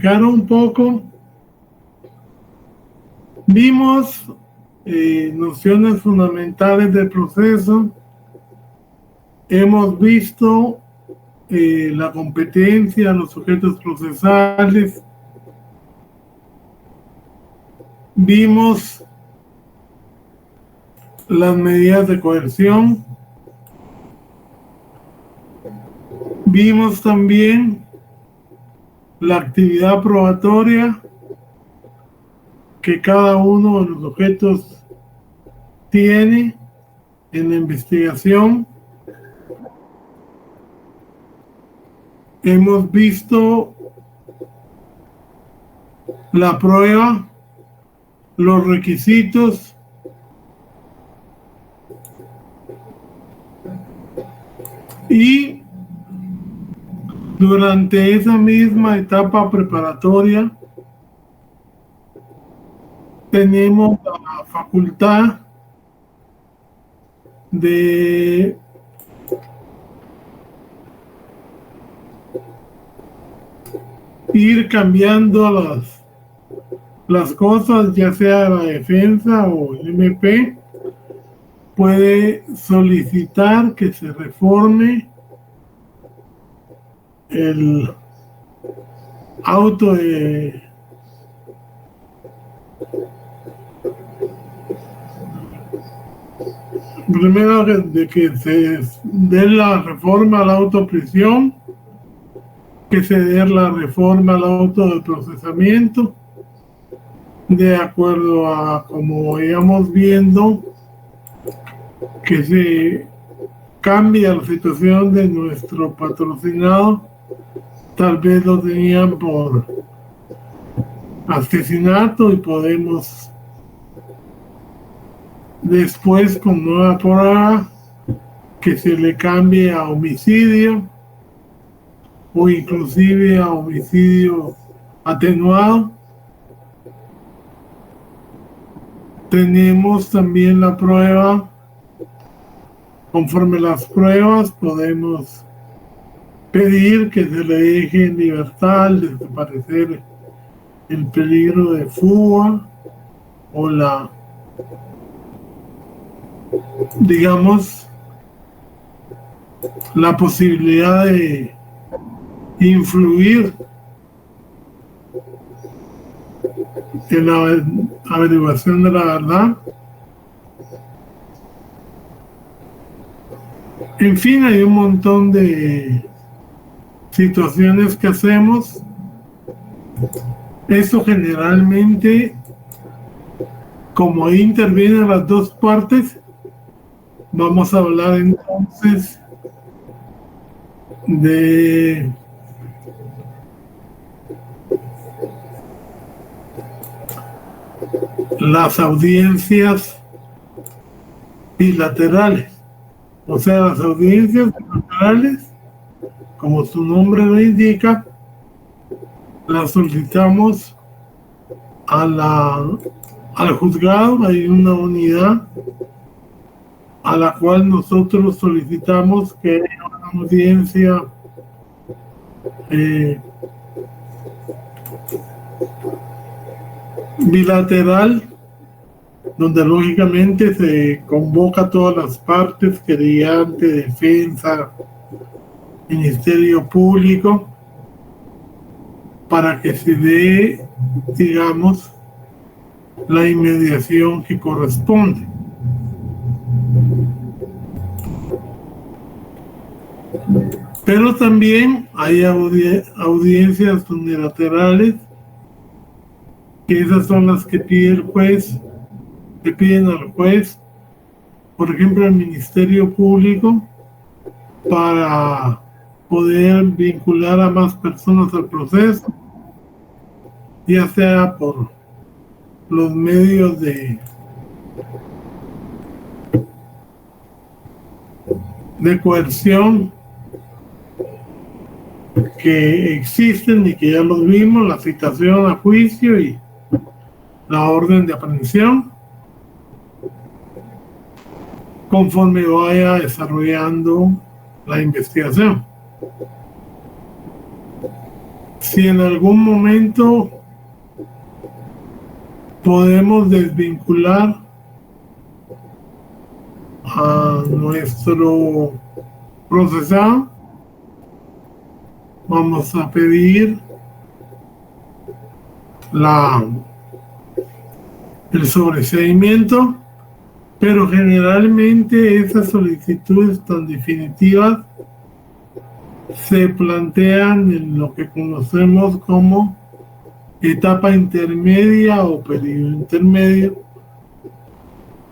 Un poco, vimos nociones fundamentales del proceso, hemos visto la competencia, los sujetos procesales, vimos las medidas de coerción, vimos también la actividad probatoria que cada uno de los sujetos tiene en la investigación. Hemos visto la prueba, los requisitos, y durante esa misma etapa preparatoria tenemos la facultad de ir cambiando las cosas, ya sea la defensa o el MP puede solicitar que se reforme el auto de primero de que se dé la reforma a la autoprisión, que se dé la reforma al auto de procesamiento, de acuerdo a como íbamos viendo que se cambia la situación de nuestro patrocinado. Tal vez lo tenían por asesinato y podemos después, con nueva prueba, que se le cambie a homicidio o inclusive a homicidio atenuado. Tenemos también la prueba. Conforme las pruebas podemos pedir que se le deje en libertad al desaparecer el peligro de fuga o la posibilidad de influir en la averiguación de la verdad. En fin, hay un montón de situaciones que hacemos. Eso generalmente, como ahí intervienen las dos partes, vamos a hablar entonces de las audiencias bilaterales. O sea, las audiencias bilaterales, como su nombre lo indica, las solicitamos al juzgado. Hay una unidad a la cual nosotros solicitamos que haya una audiencia bilateral, donde lógicamente se convoca a todas las partes, querellante, defensa, Ministerio Público, para que se dé, digamos, la inmediación que corresponde. Pero también hay audiencias unilaterales, que esas son las que pide el juez, que piden al juez, por ejemplo, al Ministerio Público, para poder vincular a más personas al proceso, ya sea por los medios de coerción que existen y que ya los vimos, la citación a juicio y la orden de aprehensión, conforme vaya desarrollando la investigación. Si en algún momento podemos desvincular a nuestro procesado, vamos a pedir el sobreseimiento, pero generalmente esas solicitudes tan definitivas se plantean en lo que conocemos como etapa intermedia o periodo intermedio,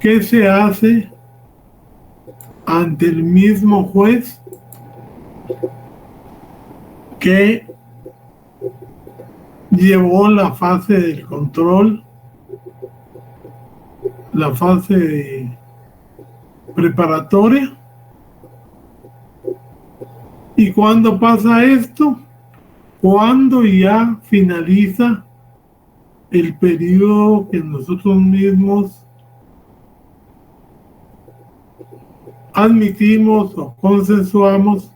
que se hace ante el mismo juez que llevó la fase del control, la fase preparatoria. ¿Y cuándo pasa esto? Cuando ya finaliza el periodo que nosotros mismos admitimos o consensuamos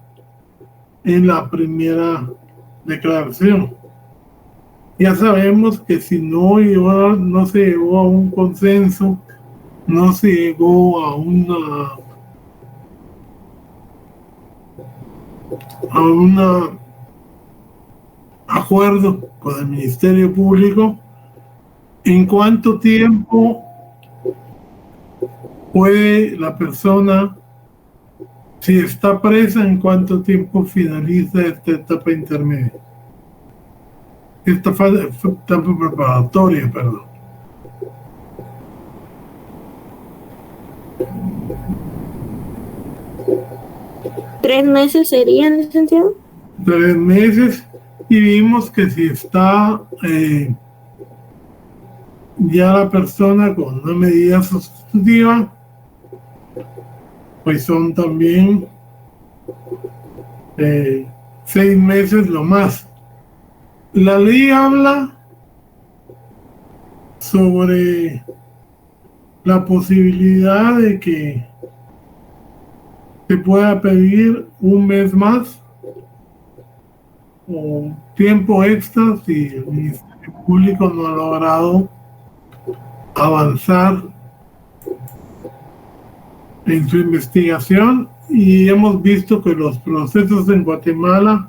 en la primera declaración. Ya sabemos que si no se llegó a un consenso, no se llegó a un acuerdo con el Ministerio Público, ¿en cuánto tiempo puede la persona, si está presa, en cuánto tiempo finaliza esta etapa intermedia? Esta etapa preparatoria, perdón. ¿3 meses serían, licenciado? 3 meses, y vimos que si está ya la persona con una medida sustitutiva, pues son también 6 meses lo más. La ley habla sobre la posibilidad de que se pueda pedir un mes más o tiempo extra si el Ministerio Público no ha logrado avanzar en su investigación, y hemos visto que los procesos en Guatemala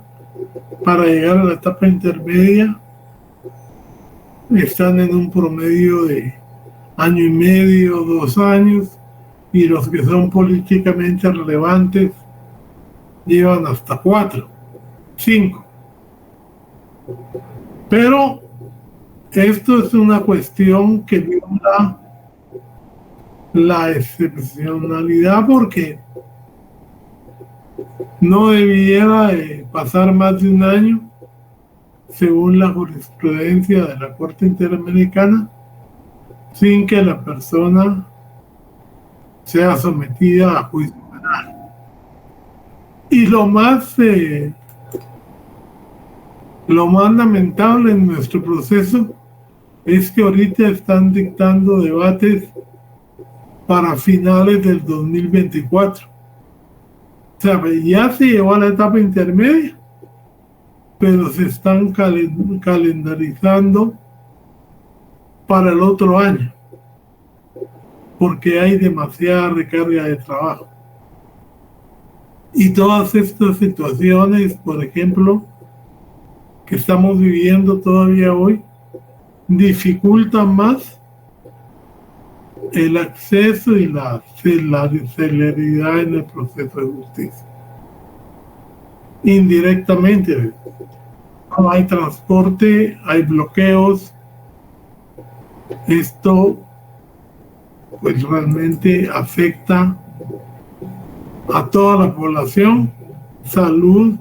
para llegar a la etapa intermedia están en un promedio de 1 año y medio, 2 años, y los que son políticamente relevantes llevan hasta 4, 5. Pero esto es una cuestión que viola la excepcionalidad, porque no debiera pasar más de 1 año, según la jurisprudencia de la Corte Interamericana, sin que la persona sea sometida a juicio penal. Y lo más lamentable en nuestro proceso es que ahorita están dictando debates para finales del 2024. O sea, ya se llegó a la etapa intermedia, pero se están calendarizando para el otro año, porque hay demasiada recarga de trabajo. Y todas estas situaciones, por ejemplo, que estamos viviendo todavía hoy, dificultan más el acceso y la celeridad en el proceso de justicia. Indirectamente, no hay transporte, hay bloqueos. Esto pues realmente afecta a toda la población: salud,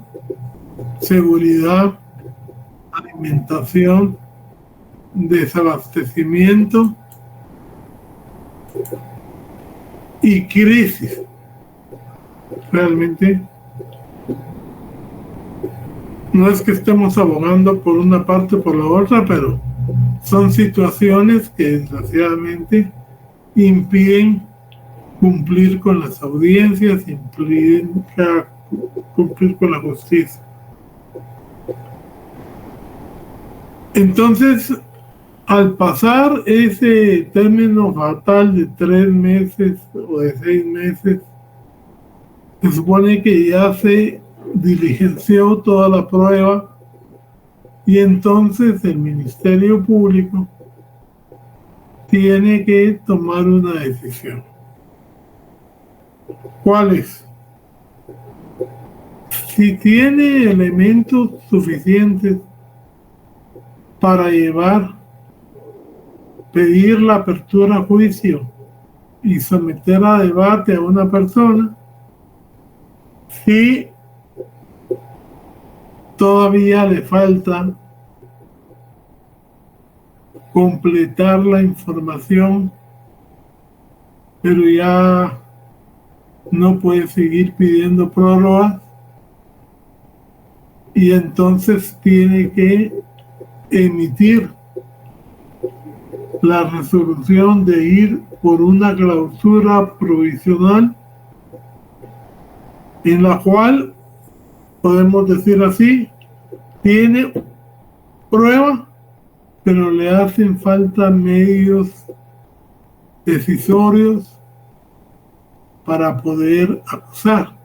seguridad, alimentación, desabastecimiento y crisis. Realmente no es que estemos abogando por una parte o por la otra, pero son situaciones que desgraciadamente impiden cumplir con las audiencias, impiden cumplir con la justicia. Entonces, al pasar ese término fatal de 3 meses o de 6 meses, se supone que ya se diligenció toda la prueba y entonces el Ministerio Público tiene que tomar una decisión. ¿Cuál es? Si tiene elementos suficientes para pedir la apertura a juicio y someter a debate a una persona, si todavía le falta completar la información, pero ya no puede seguir pidiendo prórrogas, y entonces tiene que emitir la resolución de ir por una clausura provisional en la cual, podemos decir así, tiene prueba, pero le hacen falta medios decisorios para poder acusar.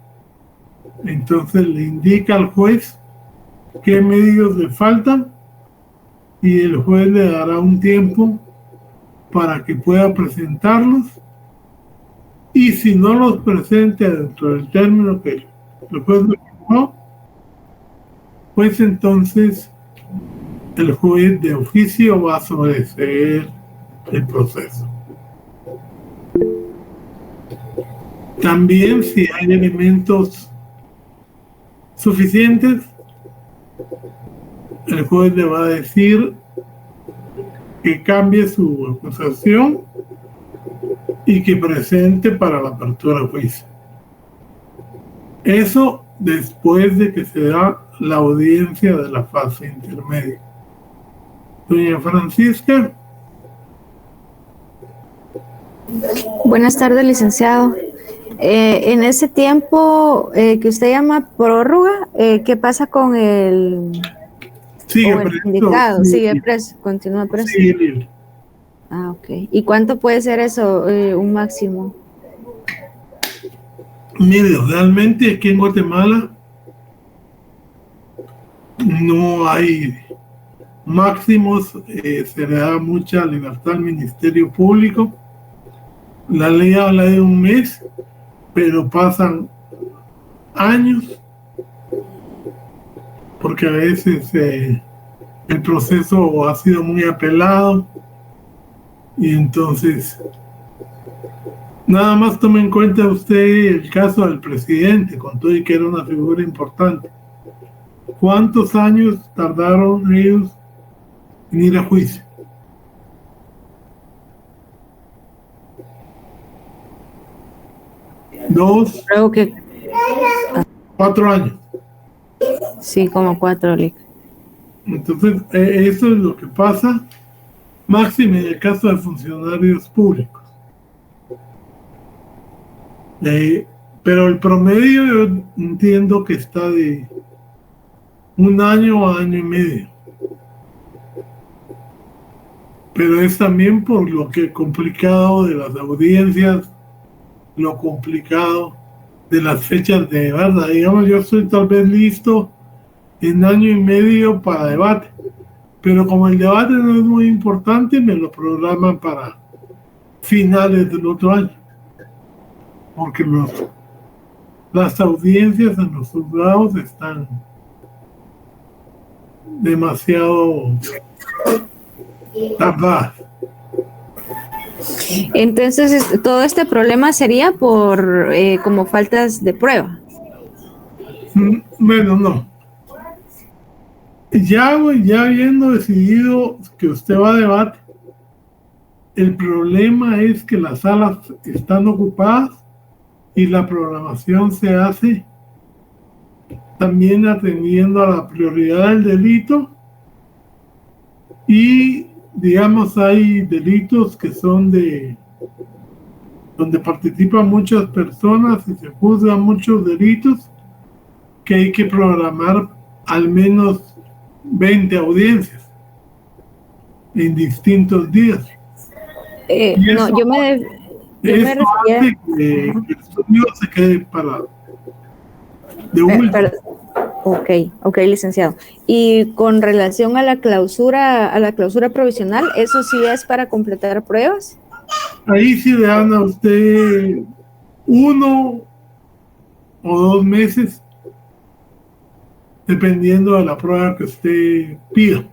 Entonces le indica al juez qué medios le faltan y el juez le dará un tiempo para que pueda presentarlos, y si no los presenta dentro del término que el juez le fijó, pues entonces el juez de oficio va a sobreseer el proceso. También, si hay elementos suficientes, el juez le va a decir que cambie su acusación y que presente para la apertura de juicio. Eso después de que se da la audiencia de la fase intermedia. Doña Francisca. Buenas tardes, licenciado. En ese tiempo que usted llama prórroga, ¿qué pasa con el indicado? Sigue preso, continúa preso. Sigue libre. Ah, ok. ¿Y cuánto puede ser eso, un máximo? Mire, realmente aquí en Guatemala no hay máximos, se le da mucha libertad al Ministerio Público. La ley habla de 1 mes, pero pasan años, porque a veces el proceso ha sido muy apelado, y entonces nada más tome en cuenta usted el caso del presidente, con todo y que era una figura importante. ¿Cuántos años tardaron ellos en ir a juicio? Creo que 4 años. Sí, como 4. Entonces, eso es lo que pasa, máximo en el caso de funcionarios públicos. Pero el promedio yo entiendo que está de 1 año a 1 año y medio. Pero es también por lo que complicado de las audiencias, lo complicado de las fechas de debate. Digamos, yo estoy tal vez listo en 1 año y medio para debate, pero como el debate no es muy importante, me lo programan para finales del otro año, porque las audiencias en los juzgados están demasiado tardadas. Entonces, todo este problema sería por como faltas de prueba. Bueno, no. Ya habiendo decidido que usted va a debate, el problema es que las salas están ocupadas y la programación se hace también atendiendo a la prioridad del delito, y digamos hay delitos que son donde participan muchas personas y se juzgan muchos delitos, que hay que programar al menos 20 audiencias. en distintos días. No, yo me refería que el estudio se quede parado. Ok, licenciado. Y con relación a la clausura provisional, ¿eso sí es para completar pruebas? Ahí sí le dan a usted 1 o 2 meses, dependiendo de la prueba que usted pida.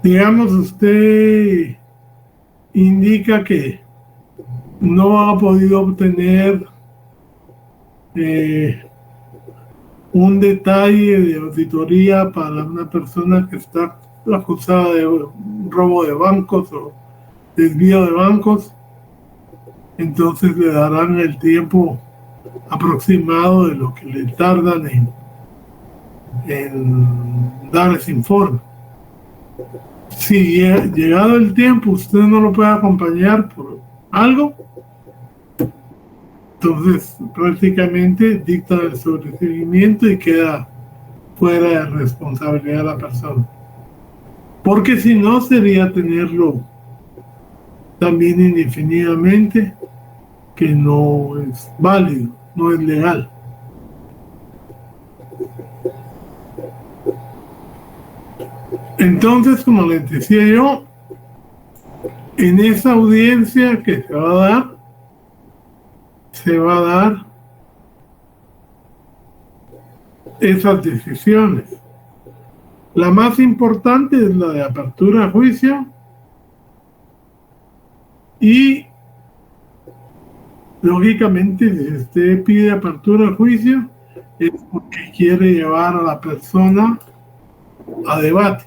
Digamos, usted indica que no ha podido obtener un detalle de auditoría para una persona que está acusada de robo de bancos o desvío de bancos, entonces le darán el tiempo aproximado de lo que le tardan en dar ese informe. Si llegado el tiempo usted no lo puede acompañar por algo, entonces prácticamente dicta el sobreseguimiento y queda fuera de responsabilidad de la persona. Porque si no, sería tenerlo también indefinidamente, que no es válido, no es legal. Entonces, como les decía yo, en esa audiencia que se va a dar esas decisiones. La más importante es la de apertura a juicio y, lógicamente, si usted pide apertura a juicio es porque quiere llevar a la persona a debate.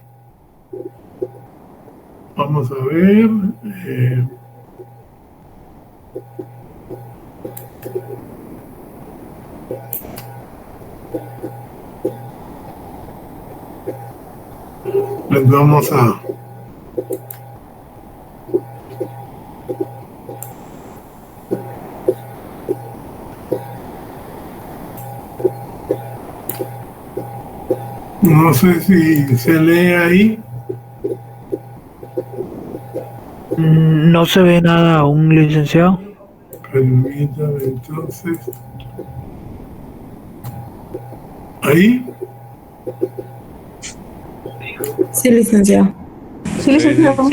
Vamos a ver. Les vamos a... No sé si se lee ahí. No se ve nada aún, licenciado. Permítame entonces. ¿Ahí? Sí, licenciado. Sí, licenciado.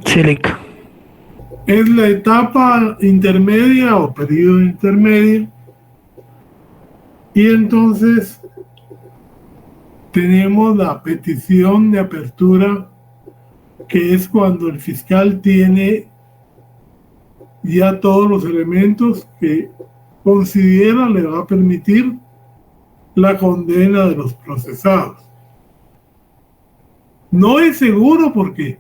Silic. Es la etapa intermedia o periodo intermedio. Y entonces tenemos la petición de apertura, que es cuando el fiscal tiene ya todos los elementos que considera le va a permitir la condena de los procesados. No es seguro porque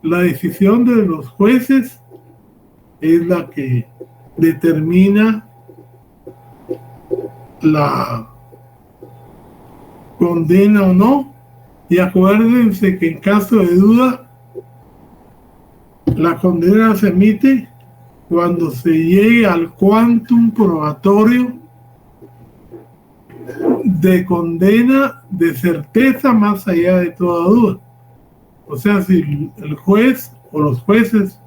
la decisión de los jueces es la que determina la condena o no. Y acuérdense que en caso de duda, la condena se emite cuando se llegue al quantum probatorio de condena de certeza más allá de toda duda. O sea, si el juez o los jueces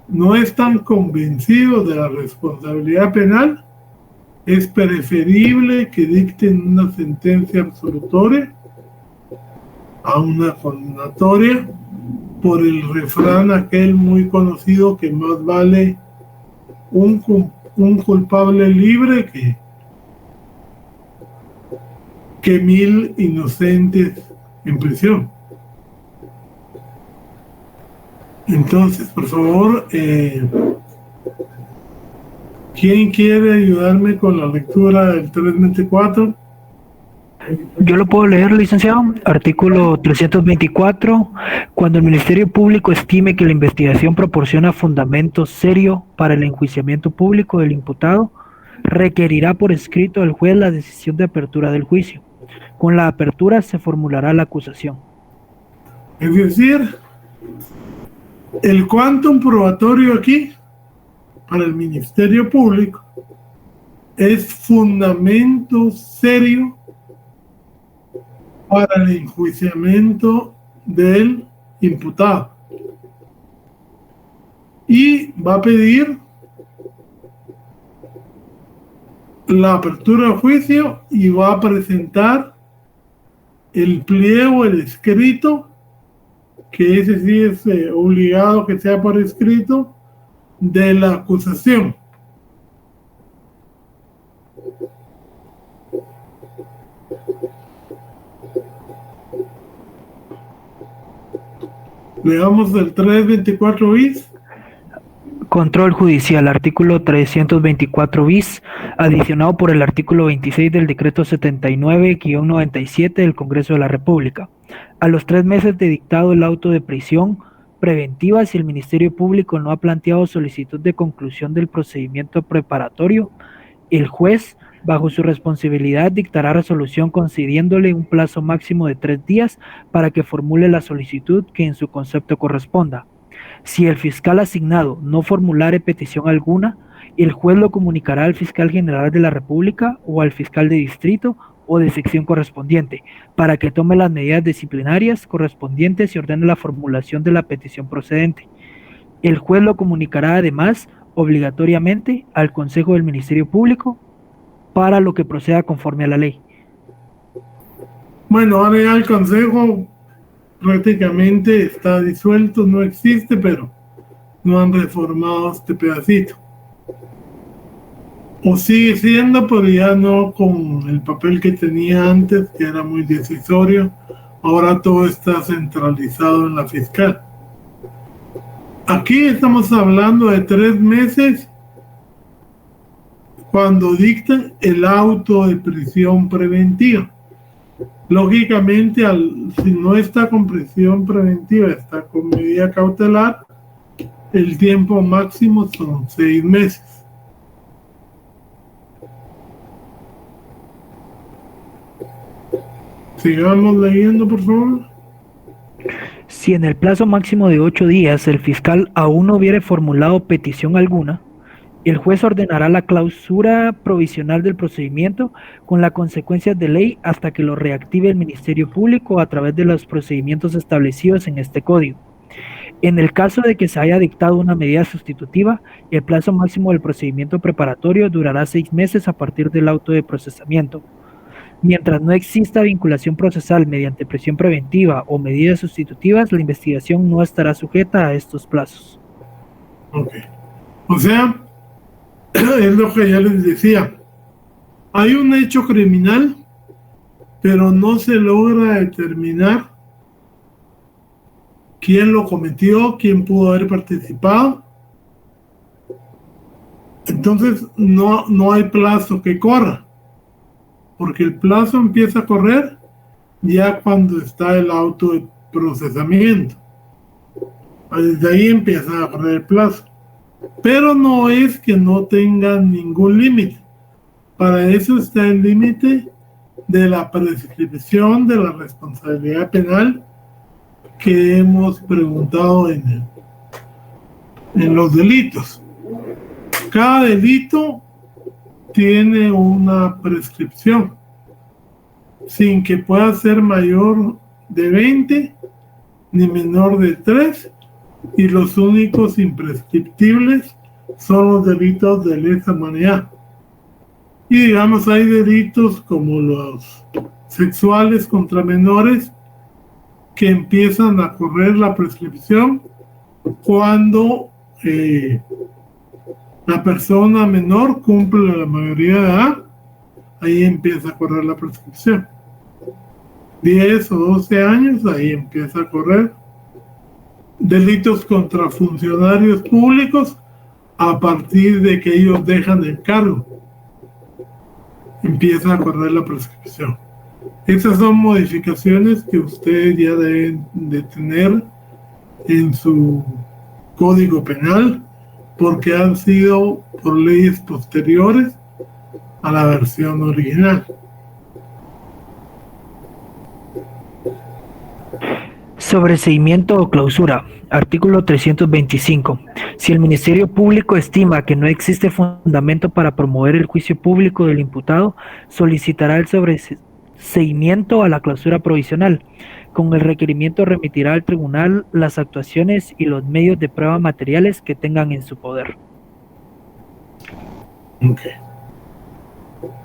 no están convencidos de la responsabilidad penal, es preferible que dicten una sentencia absolutoria a una condenatoria, por el refrán aquel muy conocido que más vale un culpable libre que 1000 inocentes en prisión. Entonces, por favor, ¿quién quiere ayudarme con la lectura del 324? Yo lo puedo leer, licenciado. Artículo 324. Cuando el Ministerio Público estime que la investigación proporciona fundamento serio para el enjuiciamiento público del imputado, requerirá por escrito al juez la decisión de apertura del juicio. Con la apertura se formulará la acusación. Es decir, el quantum probatorio aquí para el Ministerio Público es fundamento serio para el enjuiciamiento del imputado. Y va a pedir la apertura del juicio y va a presentar el pliego, el escrito, que ese sí es obligado que sea por escrito, de la acusación. Leamos el 324 bis. Control judicial, artículo 324 bis, adicionado por el artículo 26 del decreto 79-97 del Congreso de la República. A los 3 meses de dictado el auto de prisión preventiva, si el Ministerio Público no ha planteado solicitud de conclusión del procedimiento preparatorio, el juez, bajo su responsabilidad, dictará resolución concediéndole un plazo máximo de 3 días para que formule la solicitud que en su concepto corresponda. Si el fiscal asignado no formulare petición alguna, el juez lo comunicará al fiscal general de la República o al fiscal de distrito o de sección correspondiente para que tome las medidas disciplinarias correspondientes y ordene la formulación de la petición procedente. El juez lo comunicará además obligatoriamente al Consejo del Ministerio Público para lo que proceda conforme a la ley. Bueno, ahora ya el Consejo prácticamente está disuelto, no existe, pero no han reformado este pedacito. O sigue siendo, pero ya no con el papel que tenía antes, que era muy decisorio. Ahora todo está centralizado en la fiscal. Aquí estamos hablando de 3 meses cuando dictan el auto de prisión preventiva. Lógicamente, si no está con prisión preventiva, está con medida cautelar, el tiempo máximo son 6 meses. Sigamos leyendo, por favor. Si en el plazo máximo de 8 días el fiscal aún no hubiere formulado petición alguna, el juez ordenará la clausura provisional del procedimiento con las consecuencias de ley hasta que lo reactive el Ministerio Público a través de los procedimientos establecidos en este código. En el caso de que se haya dictado una medida sustitutiva, el plazo máximo del procedimiento preparatorio durará 6 meses a partir del auto de procesamiento. Mientras no exista vinculación procesal mediante prisión preventiva o medidas sustitutivas, la investigación no estará sujeta a estos plazos. Ok. O sea, es lo que ya les decía. Hay un hecho criminal, pero no se logra determinar quién lo cometió, quién pudo haber participado. Entonces no hay plazo que corra, porque el plazo empieza a correr ya cuando está el auto de procesamiento. Desde ahí empieza a correr el plazo. Pero no es que no tengan ningún límite. Para eso está el límite de la prescripción de la responsabilidad penal que hemos preguntado en los delitos. Cada delito tiene una prescripción sin que pueda ser mayor de 20 ni menor de 3, y los únicos imprescriptibles son los delitos de lesa humanidad. Y digamos, hay delitos como los sexuales contra menores que empiezan a correr la prescripción cuando la persona menor cumple la mayoría de edad. Ahí empieza a correr la prescripción. 10 o 12 años, ahí empieza a correr. Delitos contra funcionarios públicos, a partir de que ellos dejan el cargo, empieza a correr la prescripción. Esas son modificaciones que ustedes ya deben de tener en su código penal, porque han sido por leyes posteriores a la versión original. Sobreseimiento o clausura. Artículo 325. Si el Ministerio Público estima que no existe fundamento para promover el juicio público del imputado, solicitará el sobreseimiento a la clausura provisional. Con el requerimiento remitirá al tribunal las actuaciones y los medios de prueba materiales que tengan en su poder. Okay.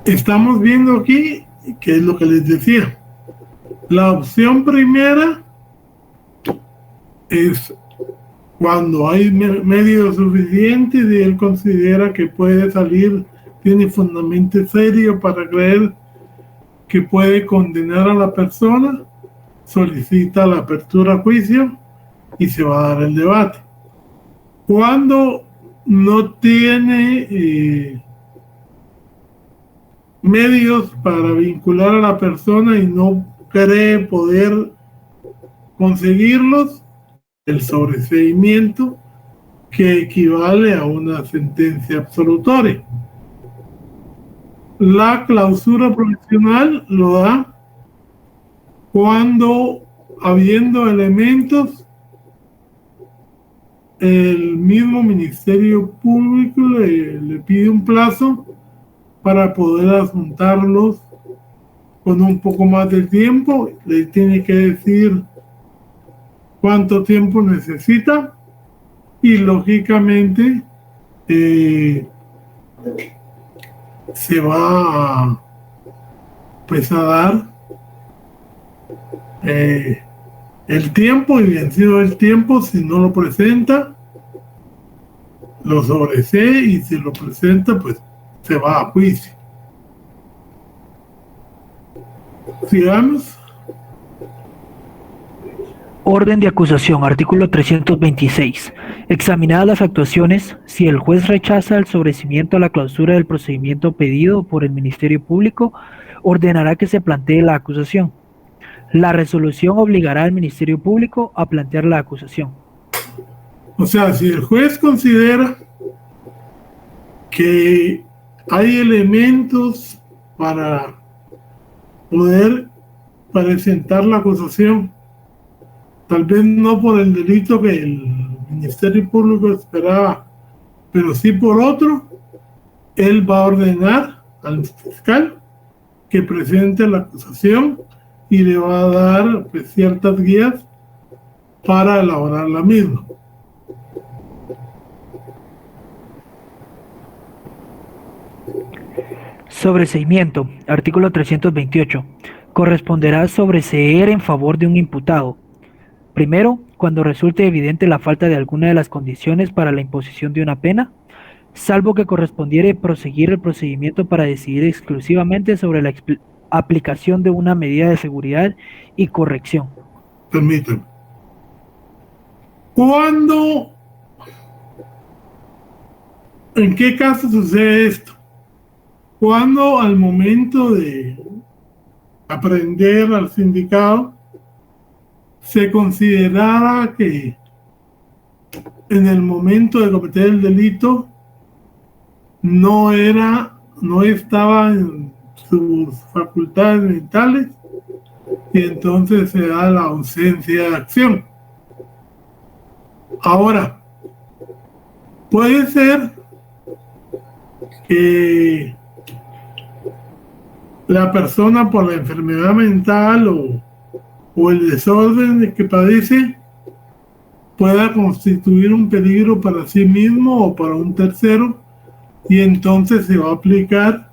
Estamos viendo aquí, que es lo que les decía. La opción primera es cuando hay medios suficientes y él considera que puede salir, tiene fundamento serio para creer que puede condenar a la persona, solicita la apertura a juicio y se va a dar el debate. Cuando no tiene medios para vincular a la persona y no cree poder conseguirlos, el sobreseimiento, que equivale a una sentencia absolutoria. La clausura provisional lo da cuando, habiendo elementos, el mismo Ministerio Público le pide un plazo para poder asuntarlos con un poco más de tiempo. Le tiene que decir cuánto tiempo necesita y lógicamente se va a dar el tiempo, y vencido el tiempo, si no lo presenta, lo sobresee, y si lo presenta, pues se va a juicio. Sigamos. Orden de acusación, artículo 326. Examinadas las actuaciones, si el juez rechaza el sobreseimiento a la clausura del procedimiento pedido por el Ministerio Público, ordenará que se plantee la acusación. La resolución obligará al Ministerio Público a plantear la acusación. O sea, si el juez considera que hay elementos para poder presentar la acusación, tal vez no por el delito que el Ministerio Público esperaba, pero sí por otro, él va a ordenar al fiscal que presente la acusación y le va a dar pues ciertas guías para elaborar la misma. Sobreseimiento, artículo 328. Corresponderá sobreseer en favor de un imputado. Primero, cuando resulte evidente la falta de alguna de las condiciones para la imposición de una pena, salvo que correspondiere proseguir el procedimiento para decidir exclusivamente sobre la aplicación de una medida de seguridad y corrección. Permítanme. ¿En qué caso sucede esto? Cuando al momento de aprehender al sindicado se considerara que en el momento de cometer el delito no estaba en sus facultades mentales, y entonces se da la ausencia de acción. Ahora, puede ser que la persona, por la enfermedad mental o el desorden que padece, pueda constituir un peligro para sí mismo o para un tercero, y entonces se va a aplicar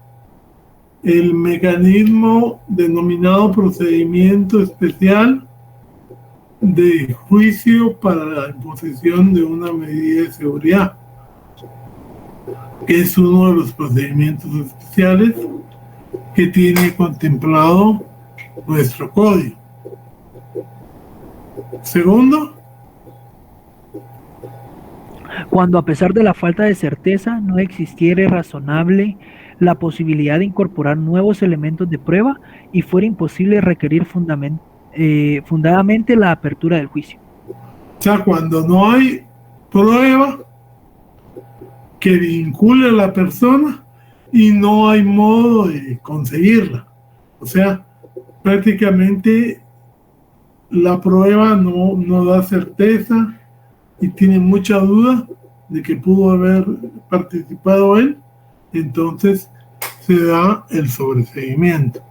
el mecanismo denominado procedimiento especial de juicio para la imposición de una medida de seguridad, que es uno de los procedimientos especiales que tiene contemplado nuestro código. Segundo, cuando a pesar de la falta de certeza no existiere razonable la posibilidad de incorporar nuevos elementos de prueba y fuera imposible requerir fundadamente la apertura del juicio. O sea, cuando no hay prueba que vincule a la persona y no hay modo de conseguirla. O sea, prácticamente la prueba no da certeza y tiene mucha duda de que pudo haber participado él, entonces se da el sobreseimiento.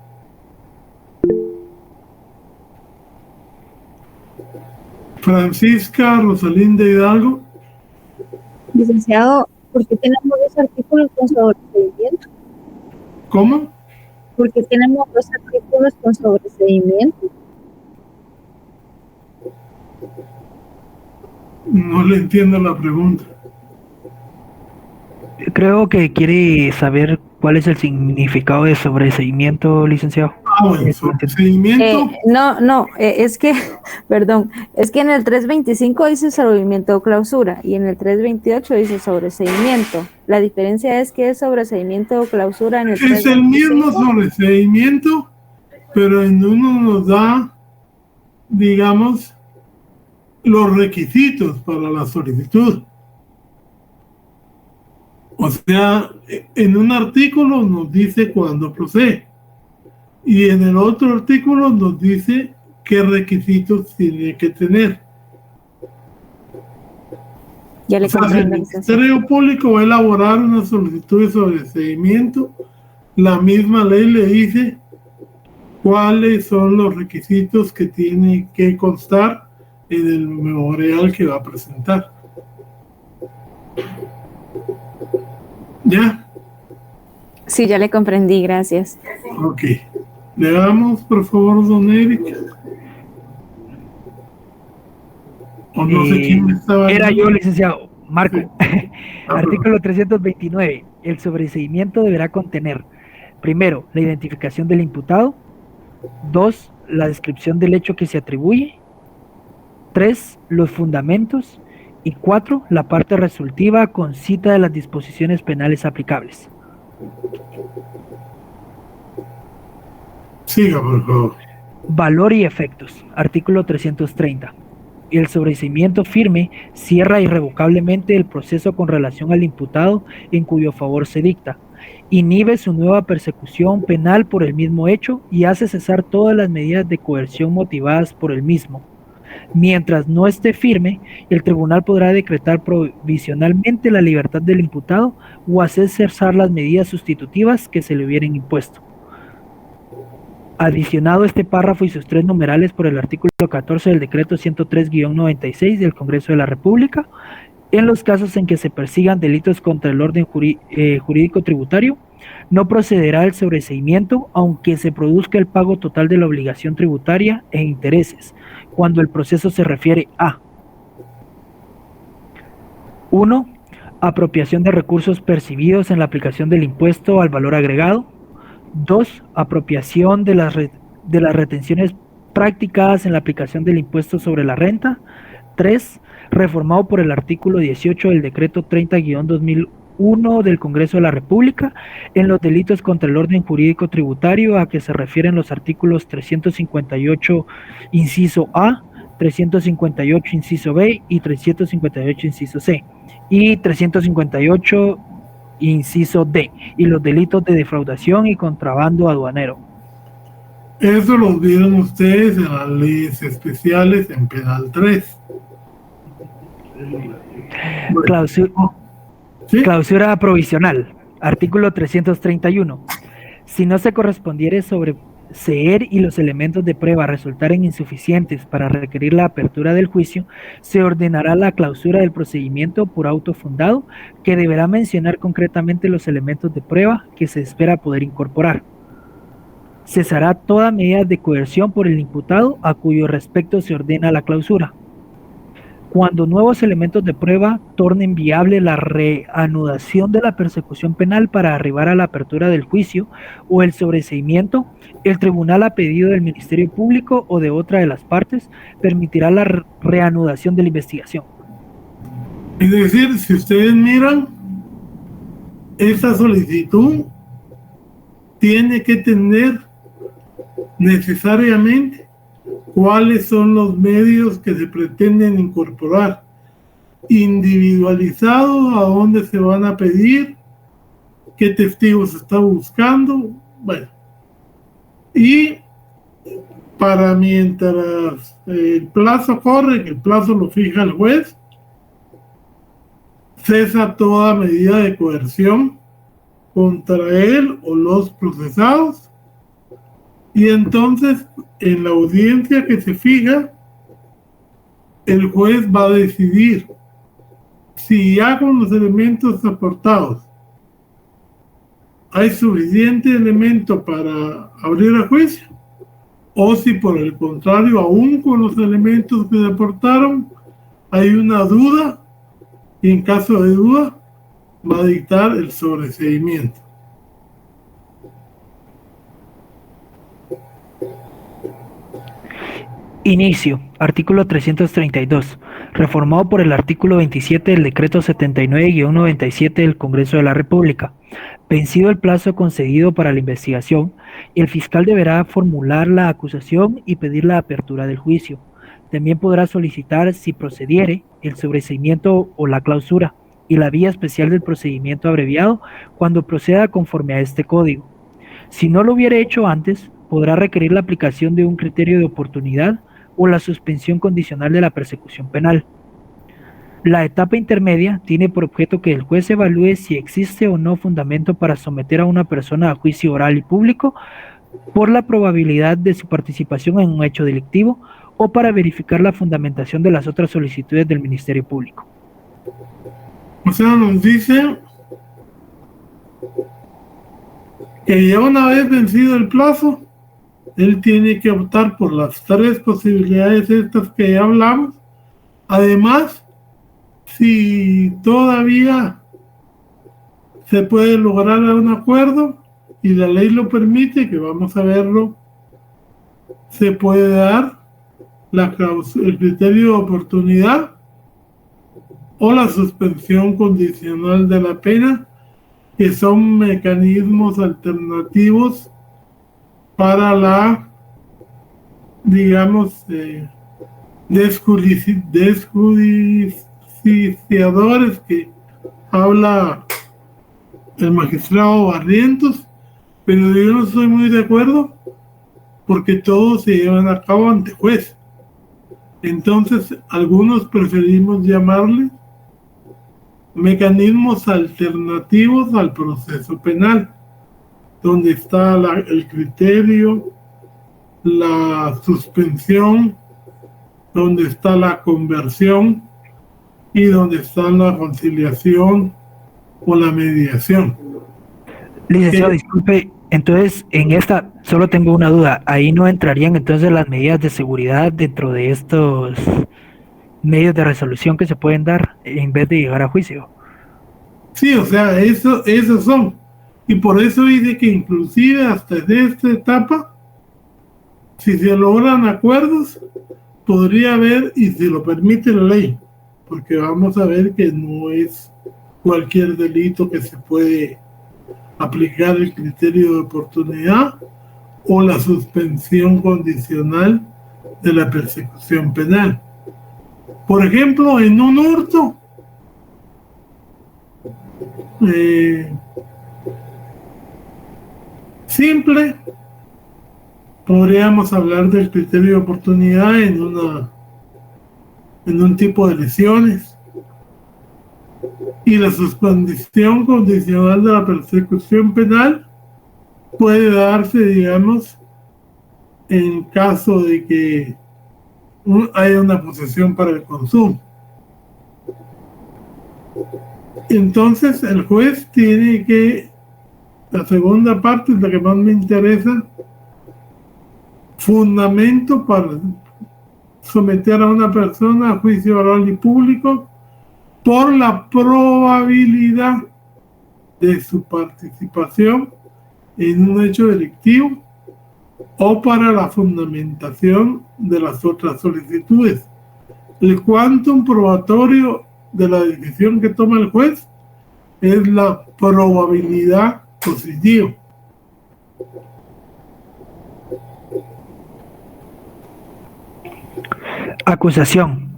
Francisca Rosalinda Hidalgo. Licenciado, ¿por qué tenemos dos artículos con sobreseimiento? ¿Cómo? ¿Por qué tenemos dos artículos con sobreseimiento? No le entiendo la pregunta. Creo que quiere saber cuál es el significado de sobreseimiento, licenciado. Bueno, sobreseimiento. Es que, perdón, es que en el 325 dice sobreseimiento o clausura y en el 328 dice sobreseimiento. La diferencia es que es sobreseimiento o clausura en el 325. Es el mismo sobreseimiento, pero en uno nos da, digamos, los requisitos para la solicitud. O sea, en un artículo nos dice cuándo procede y en el otro artículo nos dice qué requisitos tiene que tener. Ya le comprendo. El Ministerio Público va a elaborar una solicitud de sobreseimiento. La misma ley le dice cuáles son los requisitos que tiene que constar en el memorial que va a presentar. ¿Ya? Sí, ya le comprendí, gracias. Ok. Le damos, por favor, don Eric. O no sé quién me estaba... Era yo, licenciado. Marco. Sí. Artículo 329. El sobreseimiento deberá contener, primero, la identificación del imputado. 2, la descripción del hecho que se atribuye. 3, los fundamentos. Y 4, la parte resolutiva con cita de las disposiciones penales aplicables. Siga, por favor. Valor y efectos. Artículo 330. El sobreseimiento firme cierra irrevocablemente el proceso con relación al imputado en cuyo favor se dicta. Inhibe su nueva persecución penal por el mismo hecho y hace cesar todas las medidas de coerción motivadas por el mismo. Mientras no esté firme, el tribunal podrá decretar provisionalmente la libertad del imputado o hacer cesar las medidas sustitutivas que se le hubieran impuesto. Adicionado este párrafo y sus 3 numerales por el artículo 14 del decreto 103-96 del Congreso de la República, en los casos en que se persigan delitos contra el orden jurídico tributario, no procederá el sobreseimiento aunque se produzca el pago total de la obligación tributaria e intereses, cuando el proceso se refiere a 1. Apropiación de recursos percibidos en la aplicación del impuesto al valor agregado. 2. Apropiación de las retenciones practicadas en la aplicación del impuesto sobre la renta. 3. Reformado por el artículo 18 del decreto 30-2001 del Congreso de la República en los delitos contra el orden jurídico tributario a que se refieren los artículos 358 inciso A, 358 inciso B y 358 inciso C y 358 inciso D, y los delitos de defraudación y contrabando aduanero. Eso lo vieron ustedes en las leyes especiales en Penal 3. Clausura provisional. Artículo 331. Si no se correspondiere sobreseer y los elementos de prueba resultaren insuficientes para requerir la apertura del juicio, se ordenará la clausura del procedimiento por auto fundado, que deberá mencionar concretamente los elementos de prueba que se espera poder incorporar. Cesará toda medida de coerción por el imputado a cuyo respecto se ordena la clausura. Cuando nuevos elementos de prueba tornen viable la reanudación de la persecución penal para arribar a la apertura del juicio o el sobreseimiento, el tribunal, a pedido del Ministerio Público o de otra de las partes, permitirá la reanudación de la investigación. Es decir, si ustedes miran, esta solicitud tiene que tener necesariamente cuáles son los medios que se pretenden incorporar, individualizados, a dónde se van a pedir, qué testigos se está buscando, bueno. Y para mientras el plazo corre, que el plazo lo fija el juez, cesa toda medida de coerción contra él o los procesados, y entonces en la audiencia que se fija el juez va a decidir si ya con los elementos aportados hay suficiente elemento para abrir el juicio, o si por el contrario, aún con los elementos que se aportaron, hay una duda, y en caso de duda, va a dictar el sobreseimiento. Inicio. Artículo 332. Reformado por el artículo 27 del Decreto 79-97 del Congreso de la República. Vencido el plazo concedido para la investigación, el fiscal deberá formular la acusación y pedir la apertura del juicio. También podrá solicitar, si procediere, el sobreseimiento o la clausura y la vía especial del procedimiento abreviado cuando proceda conforme a este código. Si no lo hubiera hecho antes, podrá requerir la aplicación de un criterio de oportunidad o la suspensión condicional de la persecución penal. La etapa intermedia tiene por objeto que el juez evalúe si existe o no fundamento para someter a una persona a juicio oral y público por la probabilidad de su participación en un hecho delictivo o para verificar la fundamentación de las otras solicitudes del Ministerio Público. O sea, nos dice que ya una vez vencido el plazo, él tiene que optar por las 3 posibilidades estas que ya hablamos. Además, si todavía se puede lograr un acuerdo y la ley lo permite, que vamos a verlo, se puede dar el criterio de oportunidad o la suspensión condicional de la pena, que son mecanismos alternativos para la, digamos, desjudiciadores que habla el magistrado Barrientos, pero yo no estoy muy de acuerdo porque todos se llevan a cabo ante juez. Entonces, algunos preferimos llamarle mecanismos alternativos al proceso penal, donde está el criterio, la suspensión, donde está la conversión y donde está la conciliación o la mediación. Licenciado, disculpe, entonces en esta solo tengo una duda, ahí no entrarían entonces las medidas de seguridad dentro de estos medios de resolución que se pueden dar en vez de llegar a juicio. Sí, o sea, esos son. Y por eso dice que inclusive hasta de esta etapa, si se logran acuerdos, podría haber, y si lo permite la ley, porque vamos a ver que no es cualquier delito que se puede aplicar el criterio de oportunidad o la suspensión condicional de la persecución penal. Por ejemplo, en un hurto, simple, podríamos hablar del criterio de oportunidad en un tipo de lesiones, y la suspensión condicional de la persecución penal puede darse, digamos, en caso de que haya una posesión para el consumo. Entonces el juez tiene que, la segunda parte es la que más me interesa, fundamento para someter a una persona a juicio oral y público por la probabilidad de su participación en un hecho delictivo o para la fundamentación de las otras solicitudes. El quantum probatorio de la decisión que toma el juez es la probabilidad positiva. Acusación.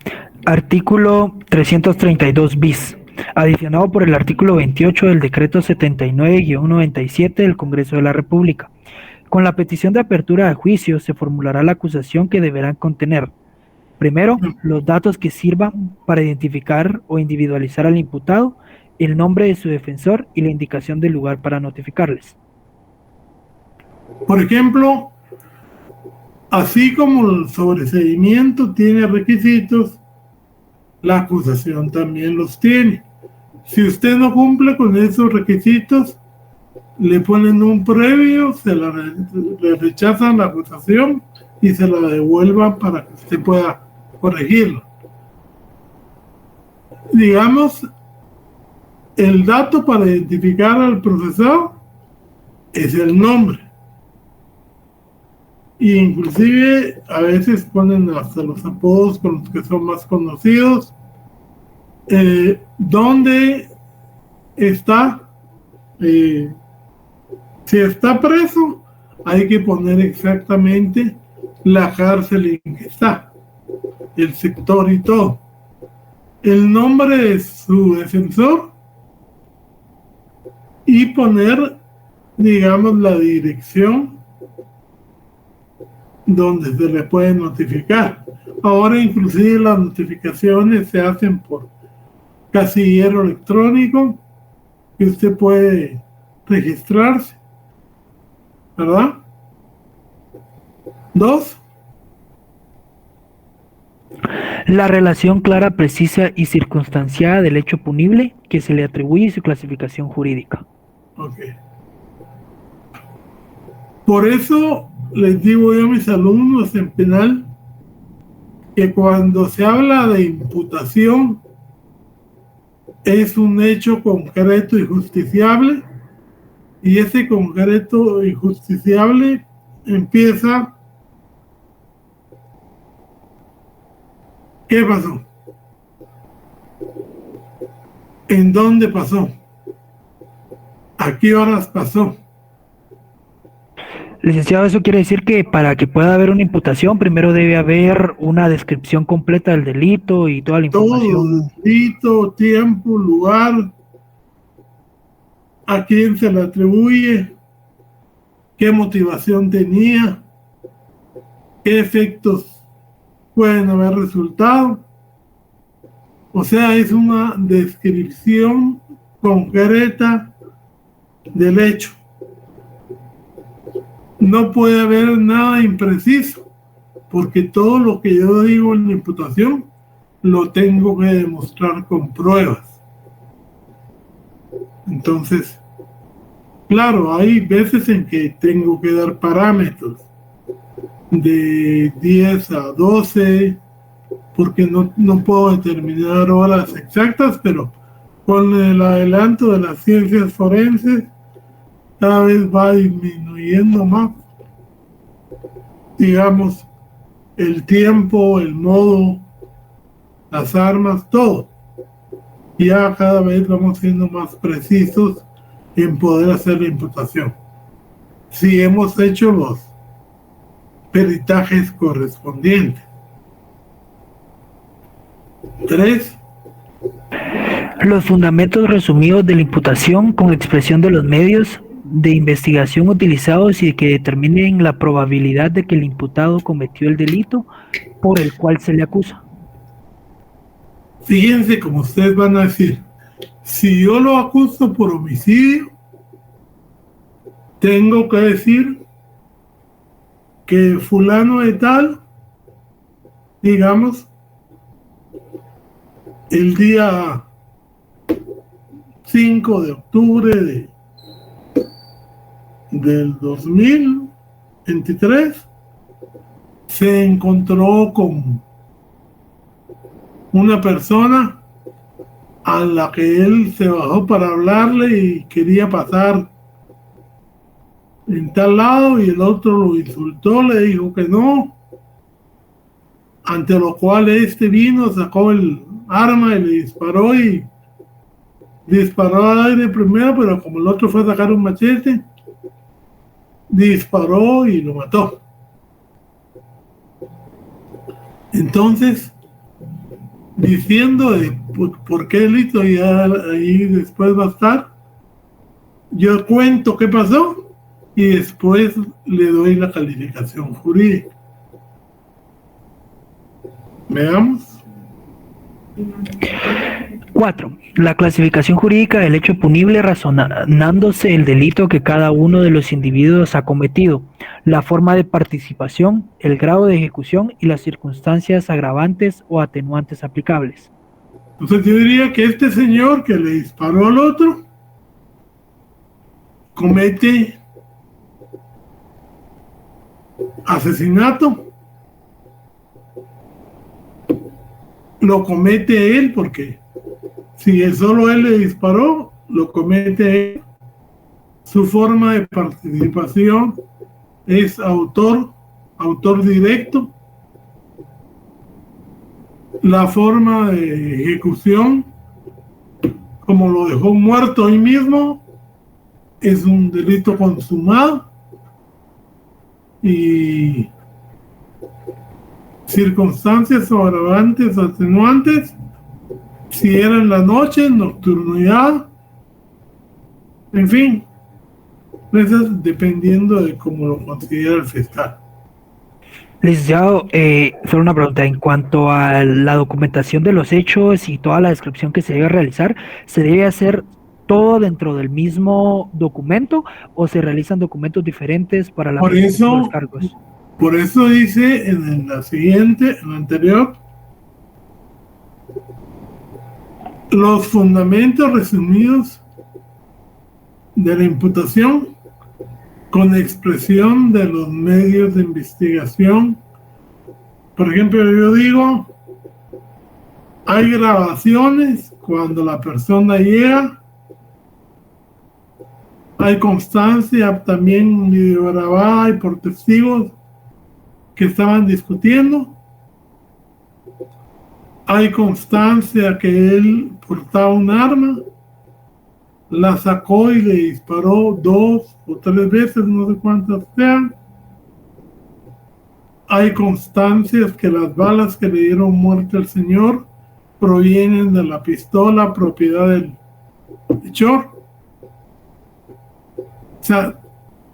Artículo 332 bis, adicionado por el artículo 28 del Decreto 79-97 del Congreso de la República. Con la petición de apertura de juicio se formulará la acusación que deberán contener: primero, los datos que sirvan para identificar o individualizar al imputado, el nombre de su defensor y la indicación del lugar para notificarles. Por ejemplo, así como el sobreseimiento tiene requisitos, la acusación también los tiene. Si usted no cumple con esos requisitos, le ponen un previo, le rechazan la acusación y se la devuelvan para que usted pueda corregirlo. Digamos, el dato para identificar al procesado es el nombre. Y inclusive a veces ponen hasta los apodos con los que son más conocidos. ¿Dónde está? Si está preso, hay que poner exactamente la cárcel en que está, el sector y todo. El nombre de su defensor y poner, digamos, la dirección donde se le puede notificar. Ahora inclusive las notificaciones se hacen por casillero electrónico, que usted puede registrarse, ¿verdad? 2. La relación clara, precisa y circunstanciada del hecho punible que se le atribuye y su clasificación jurídica. Ok. Por eso les digo yo a mis alumnos en penal que cuando se habla de imputación es un hecho concreto y justiciable, y ese concreto y justiciable empieza. ¿Qué pasó? ¿En dónde pasó? ¿A qué horas pasó? Licenciado, eso quiere decir que para que pueda haber una imputación, primero debe haber una descripción completa del delito y toda la información. Todo, delito, tiempo, lugar, a quién se le atribuye, qué motivación tenía, qué efectos pueden haber resultado. O sea, es una descripción concreta del hecho. No puede haber nada impreciso, porque todo lo que yo digo en la imputación lo tengo que demostrar con pruebas. Entonces, claro, hay veces en que tengo que dar parámetros de 10 a 12, porque no puedo determinar horas exactas, pero con el adelanto de las ciencias forenses, cada vez va disminuyendo más, digamos, el tiempo, el modo, las armas, todo. Ya cada vez vamos siendo más precisos en poder hacer la imputación. Si hemos hecho los peritajes correspondientes. 3. Los fundamentos resumidos de la imputación con expresión de los medios de investigación utilizados y que determinen la probabilidad de que el imputado cometió el delito por el cual se le acusa. Fíjense como ustedes van a decir, si yo lo acuso por homicidio, tengo que decir que fulano de tal, digamos, el día 5 de octubre del 2023 se encontró con una persona a la que él se bajó para hablarle y quería pasar en tal lado, y el otro lo insultó, le dijo que no, ante lo cual este vino, sacó el arma y le disparó, y disparó al aire primero, pero como el otro fue a sacar un machete, disparó y lo mató. Entonces, diciendo de por qué delito, ya ahí después va a estar, yo cuento qué pasó y después le doy la calificación jurídica. Veamos. 4. La clasificación jurídica del hecho punible razonándose el delito que cada uno de los individuos ha cometido, la forma de participación, el grado de ejecución y las circunstancias agravantes o atenuantes aplicables. Entonces yo diría que este señor que le disparó al otro comete asesinato. Lo comete él porque si solo él le disparó, lo comete él. Su forma de participación es autor directo. La forma de ejecución, como lo dejó muerto ahí mismo, es un delito consumado. Y circunstancias o agravantes, atenuantes, si era en la noche, nocturnidad, en fin, eso es dependiendo de cómo lo considera el fiscal. Licenciado, solo una pregunta. En cuanto a la documentación de los hechos y toda la descripción que se debe realizar, ¿se debe hacer todo dentro del mismo documento o se realizan documentos diferentes para la presentación de los cargos? Por eso dice en la anterior, los fundamentos resumidos de la imputación con expresión de los medios de investigación. Por ejemplo, yo digo, hay grabaciones cuando la persona llega, hay constancia también videograbada y por testigos que estaban discutiendo, hay constancia que él portaba un arma, la sacó y le disparó 2 o 3 veces, no sé cuántas sean. Hay constancias que las balas que le dieron muerte al señor provienen de la pistola propiedad del hechor. O sea,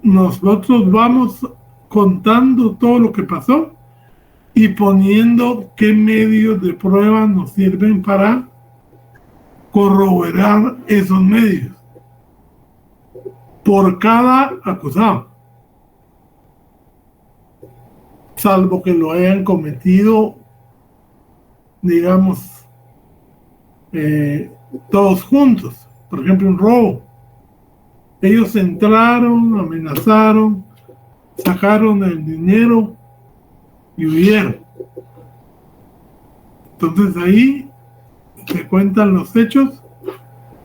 nosotros vamos contando todo lo que pasó y poniendo qué medios de prueba nos sirven para corroborar esos medios por cada acusado, salvo que lo hayan cometido, digamos, todos juntos. Por ejemplo, un robo. Ellos entraron, amenazaron, sacaron el dinero y huyeron. Entonces ahí se cuentan los hechos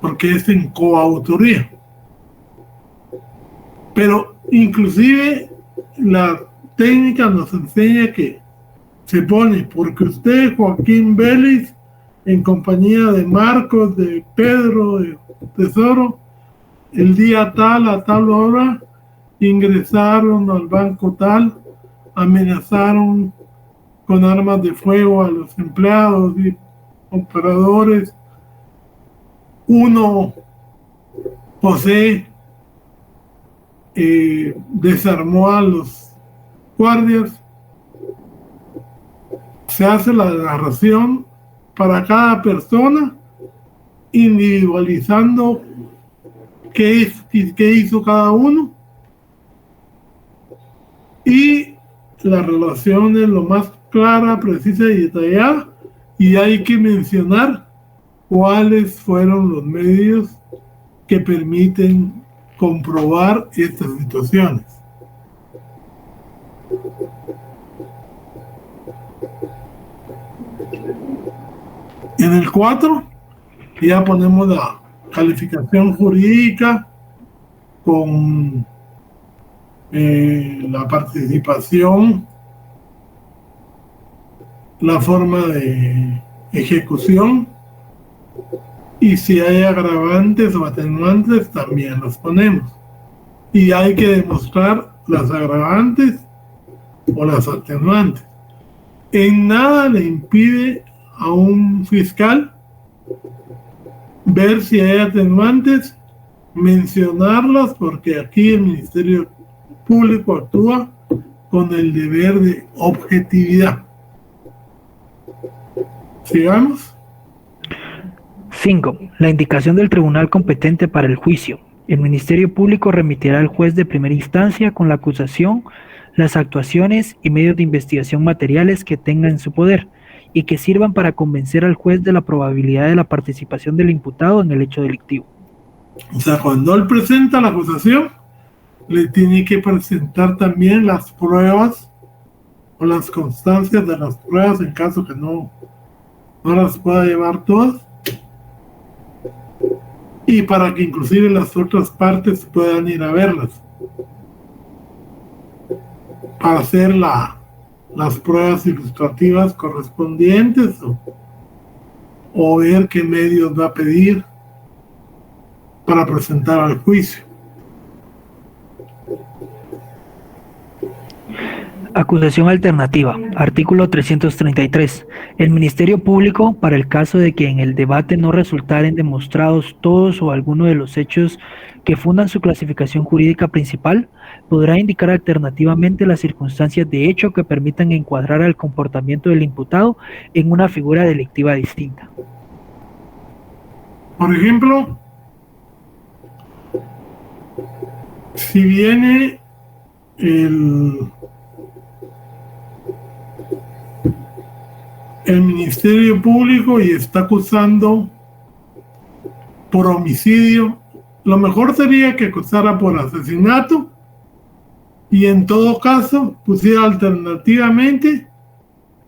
porque es en coautoría. Pero inclusive la técnica nos enseña que se pone porque usted, Joaquín Vélez, en compañía de Marcos, de Pedro, de Tesoro, el día tal, a tal hora, ingresaron al banco tal, amenazaron con armas de fuego a los empleados y operadores. Uno, José, desarmó a los guardias. Se hace la narración para cada persona, individualizando qué hizo cada uno, y la relación es lo más clara, precisa y detallada, y hay que mencionar cuáles fueron los medios que permiten comprobar estas situaciones. En el 4 ya ponemos la calificación jurídica con la participación, la forma de ejecución, y si hay agravantes o atenuantes también los ponemos, y hay que demostrar las agravantes o las atenuantes. En nada le impide a un fiscal ver si hay atenuantes, mencionarlas, porque aquí el Ministerio Público actúa con el deber de objetividad. Sigamos. 5. La indicación del tribunal competente para el juicio. El Ministerio Público remitirá al juez de primera instancia con la acusación las actuaciones y medios de investigación materiales que tenga en su poder y que sirvan para convencer al juez de la probabilidad de la participación del imputado en el hecho delictivo. O sea, cuando él presenta la acusación, le tiene que presentar también las pruebas o las constancias de las pruebas en caso que no las pueda llevar todas, y para que inclusive las otras partes puedan ir a verlas para hacer las pruebas ilustrativas correspondientes o ver qué medios va a pedir para presentar al juicio. Acusación alternativa. Artículo 333. El Ministerio Público, para el caso de que en el debate no resultaren demostrados todos o alguno de los hechos que fundan su clasificación jurídica principal, podrá indicar alternativamente las circunstancias de hecho que permitan encuadrar al comportamiento del imputado en una figura delictiva distinta. Por ejemplo, si viene el Ministerio Público y está acusando por homicidio, lo mejor sería que acusara por asesinato y en todo caso pusiera alternativamente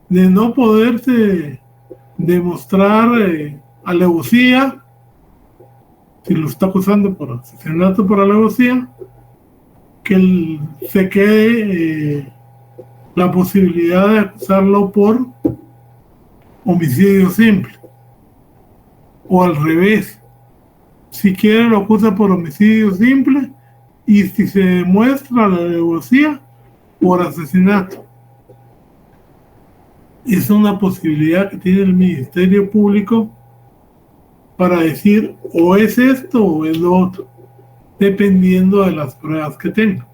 de no poderse demostrar alevosía, si lo está acusando por asesinato por alevosía, que se quede la posibilidad de acusarlo por homicidio simple, o al revés, si quiere lo acusa por homicidio simple y si se demuestra la alevosía, por asesinato. Es una posibilidad que tiene el Ministerio Público para decir o es esto o es lo otro, dependiendo de las pruebas que tenga.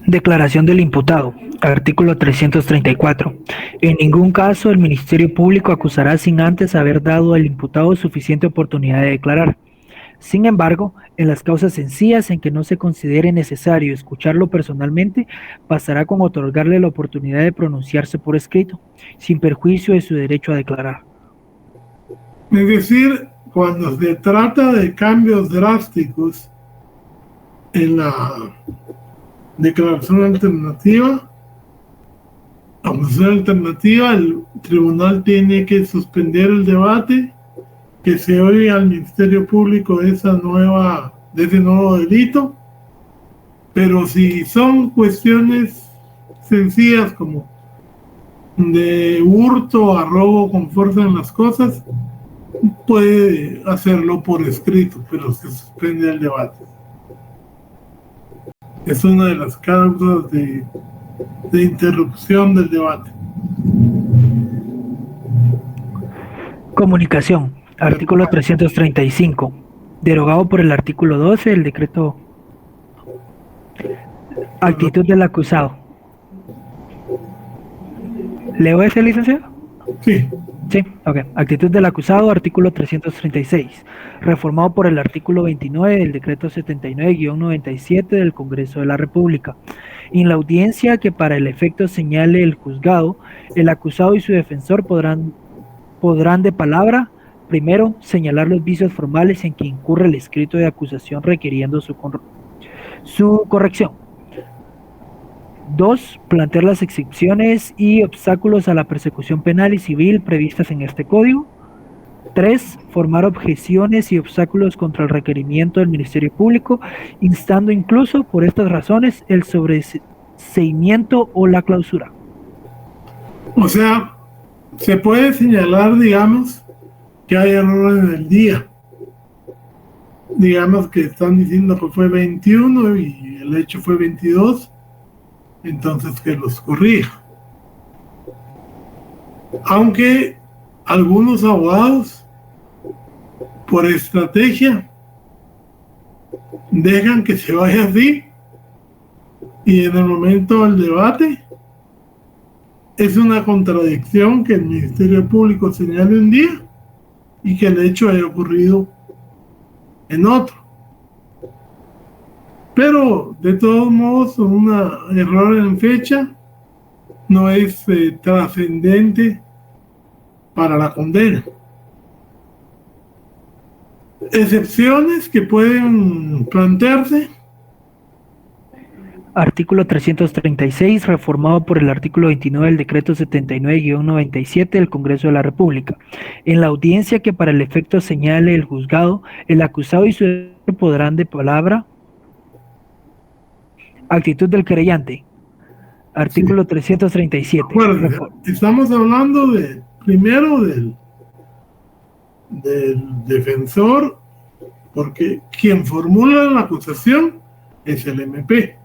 Declaración del imputado. Artículo 334. En ningún caso el Ministerio Público acusará sin antes haber dado al imputado suficiente oportunidad de declarar. Sin embargo, en las causas sencillas en que no se considere necesario escucharlo personalmente, bastará con otorgarle la oportunidad de pronunciarse por escrito, sin perjuicio de su derecho a declarar. Es decir, cuando se trata de cambios drásticos en la declaración alternativa, el tribunal tiene que suspender el debate, que se oiga al Ministerio Público de ese nuevo delito, pero si son cuestiones sencillas como de hurto a robo con fuerza en las cosas, puede hacerlo por escrito, pero se suspende el debate. Es una de las causas de interrupción del debate. Comunicación. Artículo 335. Derogado por el artículo 12 del decreto. Actitud del acusado. ¿Leo ese, licenciado? Sí. Sí, ok. Actitud del acusado, artículo 336, reformado por el artículo 29 del decreto 79-97 del Congreso de la República. En la audiencia que para el efecto señale el juzgado, el acusado y su defensor podrán de palabra, primero, señalar los vicios formales en que incurre el escrito de acusación requiriendo su corrección. 2. Plantear las excepciones y obstáculos a la persecución penal y civil previstas en este código. 3. Formar objeciones y obstáculos contra el requerimiento del Ministerio Público, instando incluso por estas razones el sobreseimiento o la clausura. O sea, se puede señalar, digamos, que hay errores en el día. Digamos que están diciendo que fue 21 y el hecho fue 22. Entonces que los corrija. Aunque algunos abogados, por estrategia, dejan que se vaya así y en el momento del debate es una contradicción que el Ministerio Público señale un día y que el hecho haya ocurrido en otro. Pero de todos modos, un error en fecha no es trascendente para la condena. Excepciones que pueden plantearse. Artículo 336, reformado por el artículo 29 del decreto 79-97 del Congreso de la República. En la audiencia que para el efecto señale el juzgado, el acusado y su defensor podrán de palabra. Actitud del querellante. Artículo sí. 337. Acuérdense, estamos hablando primero del defensor, porque quien formula la acusación es el MP.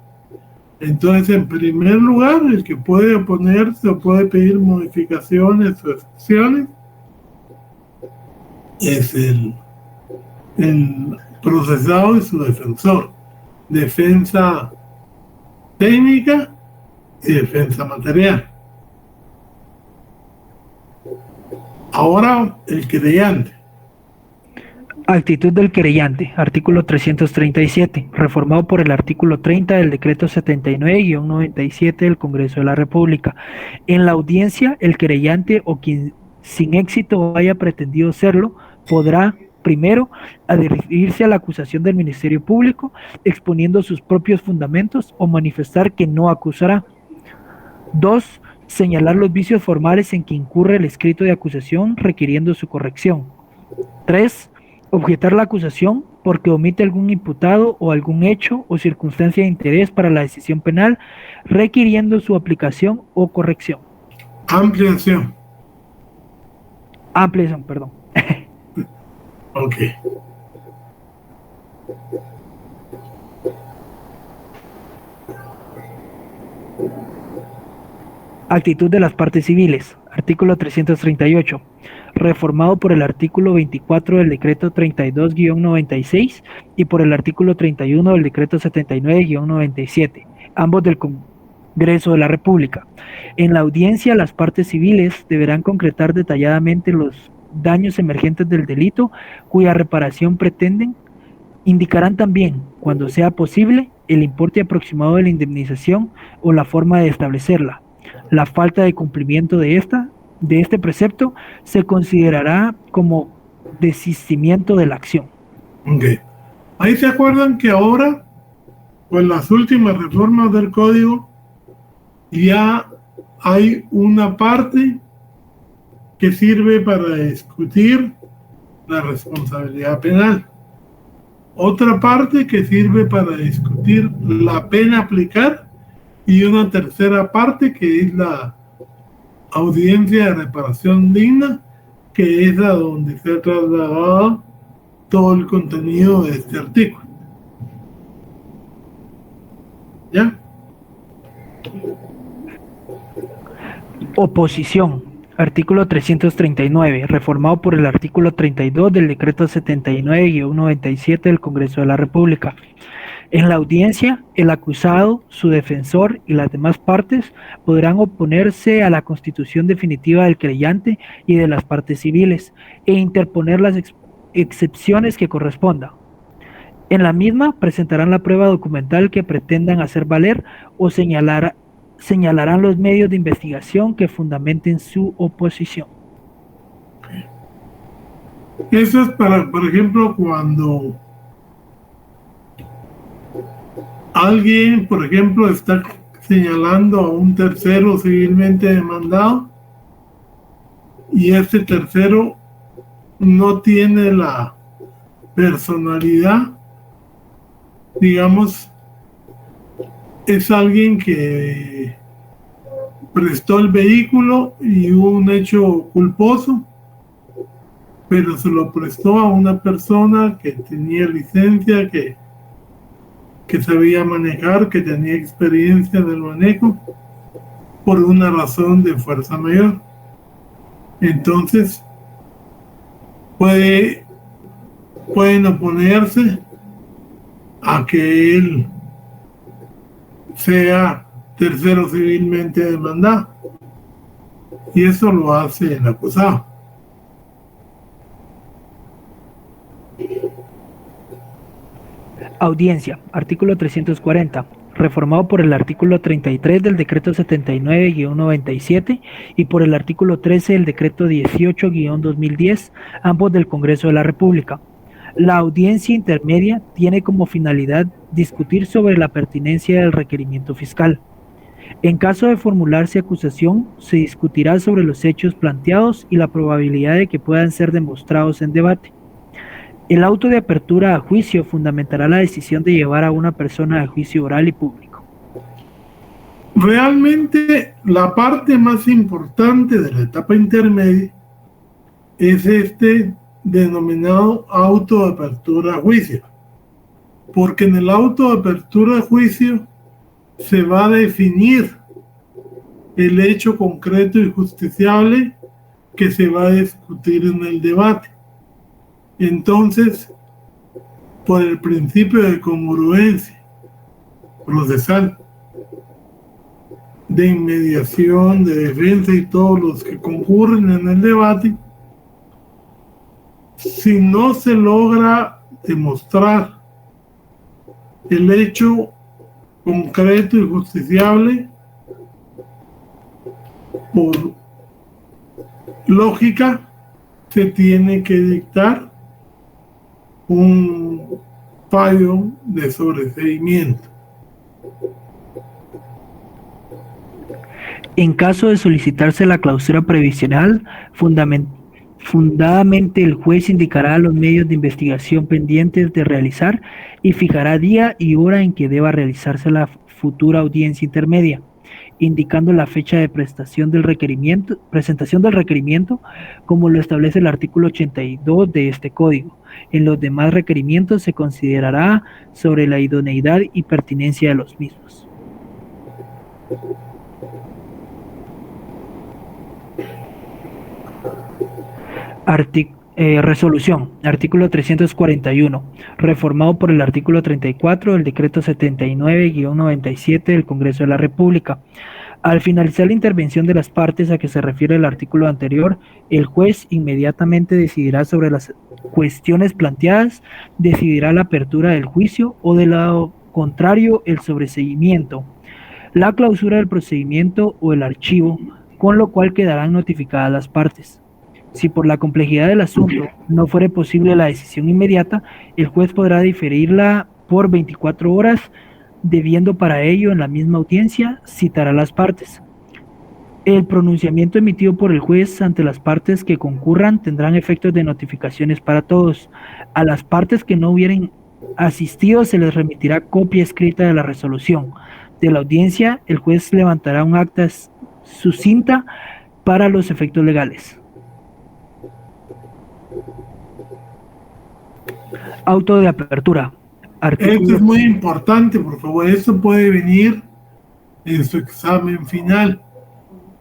Entonces, en primer lugar, el que puede oponerse o puede pedir modificaciones o excepciones es el procesado y su defensor. Defensa técnica y defensa material. Ahora, el querellante. Actitud del querellante, artículo 337, reformado por el artículo 30 del decreto 79-97 del Congreso de la República. En la audiencia, el querellante o quien sin éxito haya pretendido serlo, podrá, primero, adherirse a la acusación del Ministerio Público, exponiendo sus propios fundamentos o manifestar que no acusará. 2. Señalar los vicios formales en que incurre el escrito de acusación, requiriendo su corrección. 3. Objetar la acusación porque omite algún imputado o algún hecho o circunstancia de interés para la decisión penal, requiriendo su aplicación o corrección. Ampliación. Ampliación, perdón. Ok. Actitud de las partes civiles, artículo 338, reformado por el artículo 24 del decreto 32-96 y por el artículo 31 del decreto 79-97, ambos del Congreso de la República. En la audiencia, las partes civiles deberán concretar detalladamente los daños emergentes del delito cuya reparación pretenden. Indicarán también, cuando sea posible, el importe aproximado de la indemnización o la forma de establecerla. La falta de cumplimiento de este precepto se considerará como desistimiento de la acción. Okay. Ahí se acuerdan que ahora, con las últimas reformas del código, ya hay una parte que sirve para discutir la responsabilidad penal, otra parte que sirve para discutir la pena a aplicar y una tercera parte que es la audiencia de reparación digna, que es la donde se ha trasladado todo el contenido de este artículo. ¿Ya? Oposición. Artículo 339, reformado por el artículo 32 del decreto 79-97 del Congreso de la República. En la audiencia, el acusado, su defensor y las demás partes podrán oponerse a la constitución definitiva del querellante y de las partes civiles e interponer las excepciones que correspondan. En la misma presentarán la prueba documental que pretendan hacer valer o señalarán los medios de investigación que fundamenten su oposición. Eso es para, por ejemplo, cuando alguien, por ejemplo, está señalando a un tercero civilmente demandado y este tercero no tiene la personalidad, digamos, es alguien que prestó el vehículo y hubo un hecho culposo, pero se lo prestó a una persona que tenía licencia, que sabía manejar, que tenía experiencia en el manejo, por una razón de fuerza mayor. Entonces, pueden oponerse a que él sea tercero civilmente demandado, y eso lo hace el acusado. Audiencia, artículo 340, reformado por el artículo 33 del decreto 79-97 y por el artículo 13 del decreto 18-2010, ambos del Congreso de la República. La audiencia intermedia tiene como finalidad discutir sobre la pertinencia del requerimiento fiscal. En caso de formularse acusación, se discutirá sobre los hechos planteados y la probabilidad de que puedan ser demostrados en debate. El auto de apertura a juicio fundamentará la decisión de llevar a una persona a juicio oral y público. Realmente la parte más importante de la etapa intermedia es este denominado auto de apertura a juicio, porque en el auto de apertura a juicio se va a definir el hecho concreto y justiciable que se va a discutir en el debate. Entonces, por el principio de congruencia procesal, de inmediación, de defensa y todos los que concurren en el debate, si no se logra demostrar el hecho concreto y justiciable, por lógica, se tiene que dictar un fallo de sobreseimiento. En caso de solicitarse la clausura previsional, fundadamente el juez indicará los medios de investigación pendientes de realizar y fijará día y hora en que deba realizarse la futura audiencia intermedia, indicando la fecha de presentación del requerimiento, como lo establece el artículo 82 de este código. En los demás requerimientos se considerará sobre la idoneidad y pertinencia de los mismos. Resolución, artículo 341, reformado por el artículo 34 del decreto 79-97 del Congreso de la República. Al finalizar la intervención de las partes a que se refiere el artículo anterior, el juez inmediatamente decidirá sobre las cuestiones planteadas, decidirá la apertura del juicio o de lo contrario el sobreseimiento, la clausura del procedimiento o el archivo, con lo cual quedarán notificadas las partes. Si por la complejidad del asunto no fuere posible la decisión inmediata, el juez podrá diferirla por 24 horas, debiendo para ello en la misma audiencia citar a las partes. El pronunciamiento emitido por el juez ante las partes que concurran tendrán efectos de notificaciones para todos. A las partes que no hubieran asistido se les remitirá copia escrita de la resolución. De la audiencia, el juez levantará un acta sucinta para los efectos legales. Auto de apertura. Esto es muy importante, por favor. Esto puede venir en su examen final.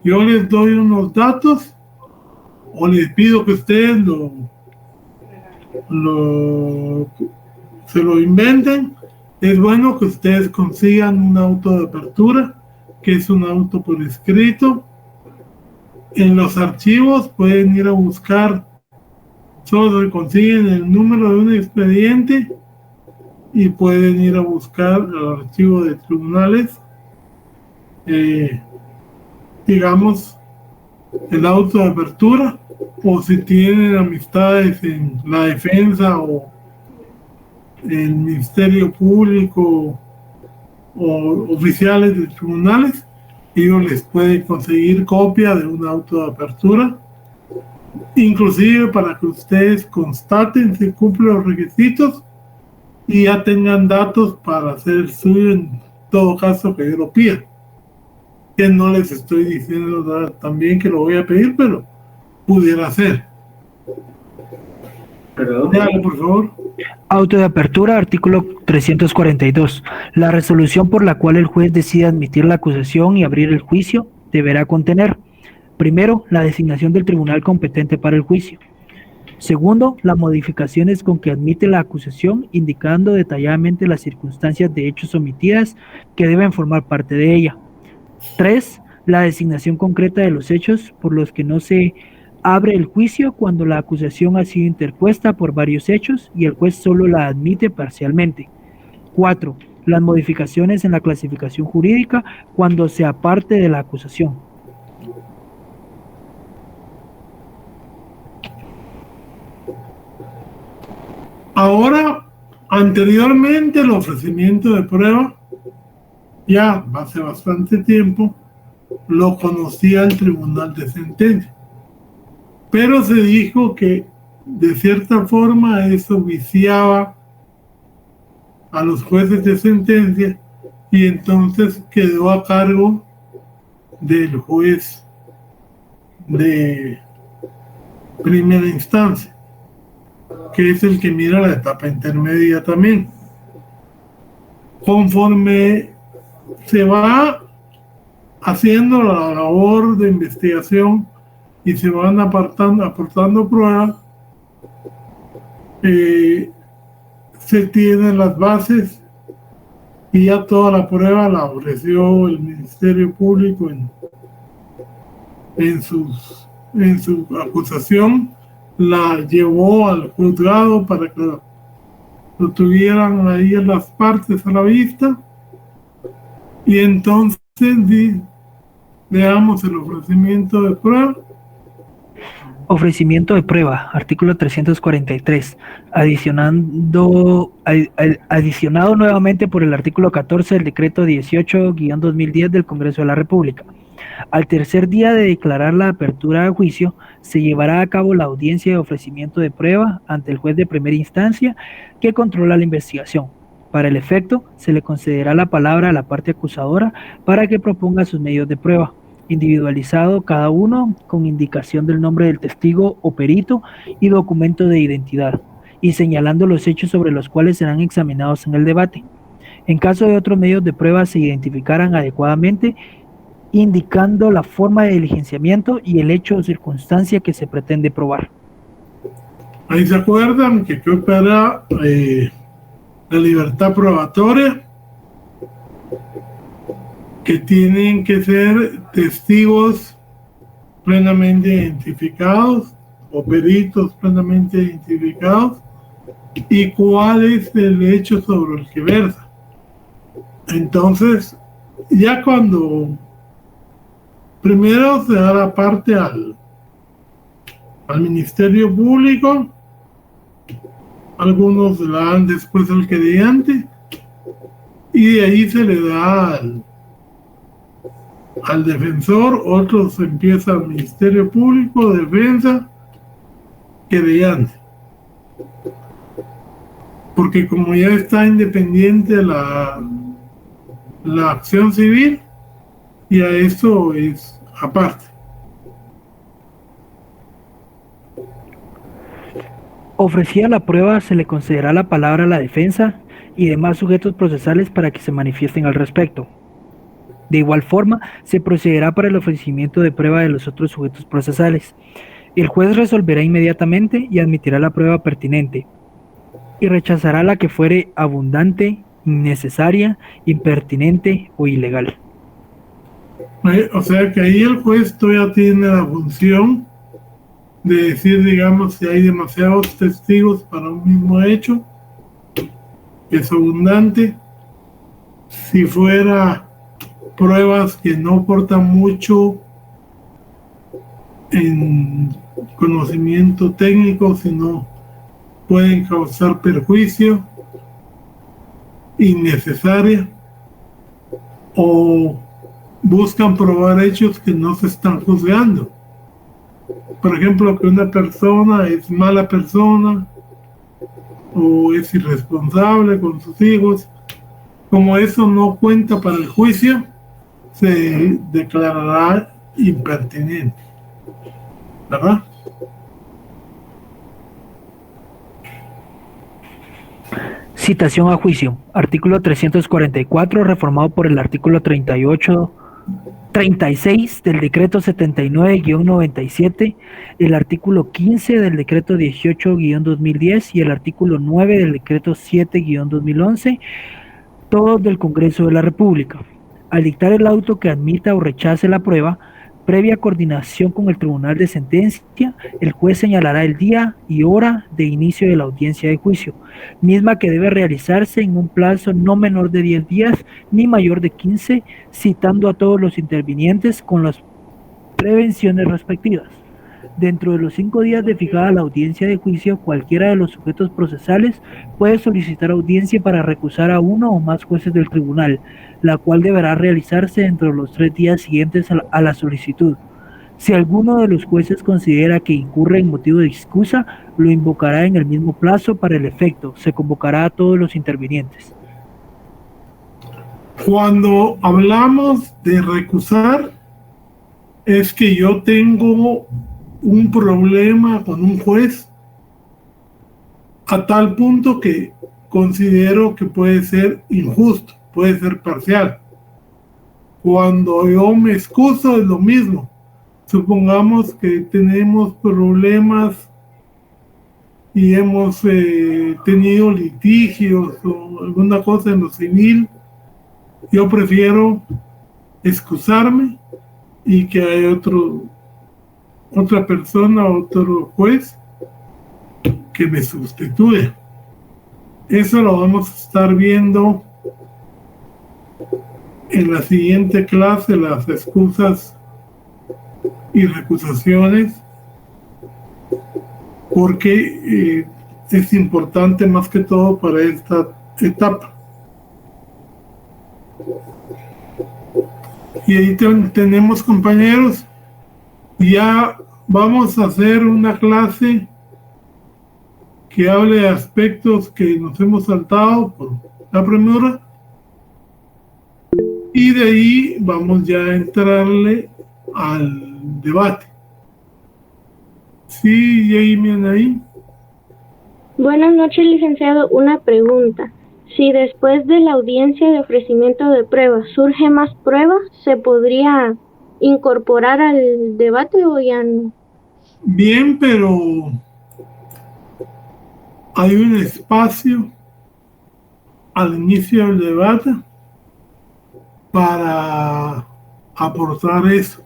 Yo les doy unos datos o les pido que ustedes se lo inventen. Es bueno que ustedes consigan un auto de apertura, que es un auto por escrito. En los archivos pueden ir a buscar, solo consiguen el número de un expediente y pueden ir a buscar el archivo de tribunales, digamos, el auto de apertura, o si tienen amistades en la defensa o el Ministerio Público o oficiales de tribunales, ellos les pueden conseguir copia de un auto de apertura, inclusive para que ustedes constaten si cumplen los requisitos y ya tengan datos para hacer el suyo en todo caso que yo lo pida. Que no les estoy diciendo también que lo voy a pedir, pero pudiera ser. Dale, por favor. Auto de apertura, artículo 342. La resolución por la cual el juez decide admitir la acusación y abrir el juicio deberá contener: primero, la designación del tribunal competente para el juicio. Segundo, las modificaciones con que admite la acusación, indicando detalladamente las circunstancias de hechos omitidas que deben formar parte de ella. 3. La designación concreta de los hechos por los que no se abre el juicio cuando la acusación ha sido interpuesta por varios hechos y el juez solo la admite parcialmente. 4. Las modificaciones en la clasificación jurídica cuando se aparte de la acusación. Ahora, anteriormente el ofrecimiento de prueba, ya hace bastante tiempo, lo conocía el tribunal de sentencia. Pero se dijo que de cierta forma eso viciaba a los jueces de sentencia y entonces quedó a cargo del juez de primera instancia, que es el que mira la etapa intermedia también. Conforme se va haciendo la labor de investigación y se van aportando pruebas, se tienen las bases y ya toda la prueba la ofreció el Ministerio Público en su acusación, la llevó al juzgado para que lo tuvieran ahí en las partes a la vista, y entonces veamos el ofrecimiento de prueba. Ofrecimiento de prueba, artículo 343, adicionado nuevamente por el artículo 14 del decreto 18-2010 del Congreso de la República. Al tercer día de declarar la apertura de juicio, se llevará a cabo la audiencia de ofrecimiento de prueba ante el juez de primera instancia que controla la investigación. Para el efecto, se le concederá la palabra a la parte acusadora para que proponga sus medios de prueba, individualizado cada uno con indicación del nombre del testigo o perito y documento de identidad, y señalando los hechos sobre los cuales serán examinados en el debate. En caso de otros medios de prueba se identificarán adecuadamente, indicando la forma de diligenciamiento y el hecho o circunstancia que se pretende probar. Ahí se acuerdan que opera la libertad probatoria, que tienen que ser testigos plenamente identificados o peritos plenamente identificados, y cuál es el hecho sobre el que versa. Entonces, ya cuando primero se da la parte al Ministerio Público, algunos se la dan después al querellante, y de ahí se le da al defensor, otros empieza al Ministerio Público, defensa, querellante. Porque como ya está independiente la acción civil, y a eso es aparte. Ofrecida la prueba, se le concederá la palabra a la defensa y demás sujetos procesales para que se manifiesten al respecto. De igual forma, se procederá para el ofrecimiento de prueba de los otros sujetos procesales. El juez resolverá inmediatamente y admitirá la prueba pertinente, y rechazará la que fuere abundante, innecesaria, impertinente o ilegal. O sea que ahí el juez todavía tiene la función de decir, digamos, si hay demasiados testigos para un mismo hecho, que es abundante. Si fuera pruebas que no aportan mucho en conocimiento técnico, sino pueden causar perjuicio innecesario, o buscan probar hechos que no se están juzgando. Por ejemplo, que una persona es mala persona o es irresponsable con sus hijos. Como eso no cuenta para el juicio, se declarará impertinente, ¿verdad? Citación a juicio. Artículo 344, reformado por el artículo 36 del decreto 79-97, el artículo 15 del decreto 18-2010 y el artículo 9 del decreto 7-2011, todos del Congreso de la República. Al dictar el auto que admita o rechace la prueba, Previa coordinación con el tribunal de sentencia, el juez señalará el día y hora de inicio de la audiencia de juicio, misma que debe realizarse en un plazo no menor de 10 días ni mayor de 15, citando a todos los intervinientes con las prevenciones respectivas. Dentro de los 5 días de fijada la audiencia de juicio, cualquiera de los sujetos procesales puede solicitar audiencia para recusar a uno o más jueces del tribunal, la cual deberá realizarse dentro de los 3 días siguientes a la solicitud. Si alguno de los jueces considera que incurre en motivo de excusa, lo invocará en el mismo plazo para el efecto. Se convocará a todos los intervinientes. Cuando hablamos de recusar, es que yo tengo un problema con un juez a tal punto que considero que puede ser injusto, puede ser parcial. Cuando yo me excuso es lo mismo. Supongamos que tenemos problemas y hemos tenido litigios o alguna cosa en lo civil. Yo prefiero excusarme y que haya otra persona, otro juez que me sustituya. Eso lo vamos a estar viendo en la siguiente clase, las excusas y recusaciones, porque es importante más que todo para esta etapa. Y ahí tenemos, compañeros, ya vamos a hacer una clase que hable de aspectos que nos hemos saltado por la premura, y de ahí vamos ya a entrarle al debate. Sí, Jamie, ahí. Buenas noches, licenciado. Una pregunta. Si después de la audiencia de ofrecimiento de pruebas surge más pruebas, ¿se podría incorporar al debate o ya no? Bien, pero hay un espacio al inicio del debate para aportar eso,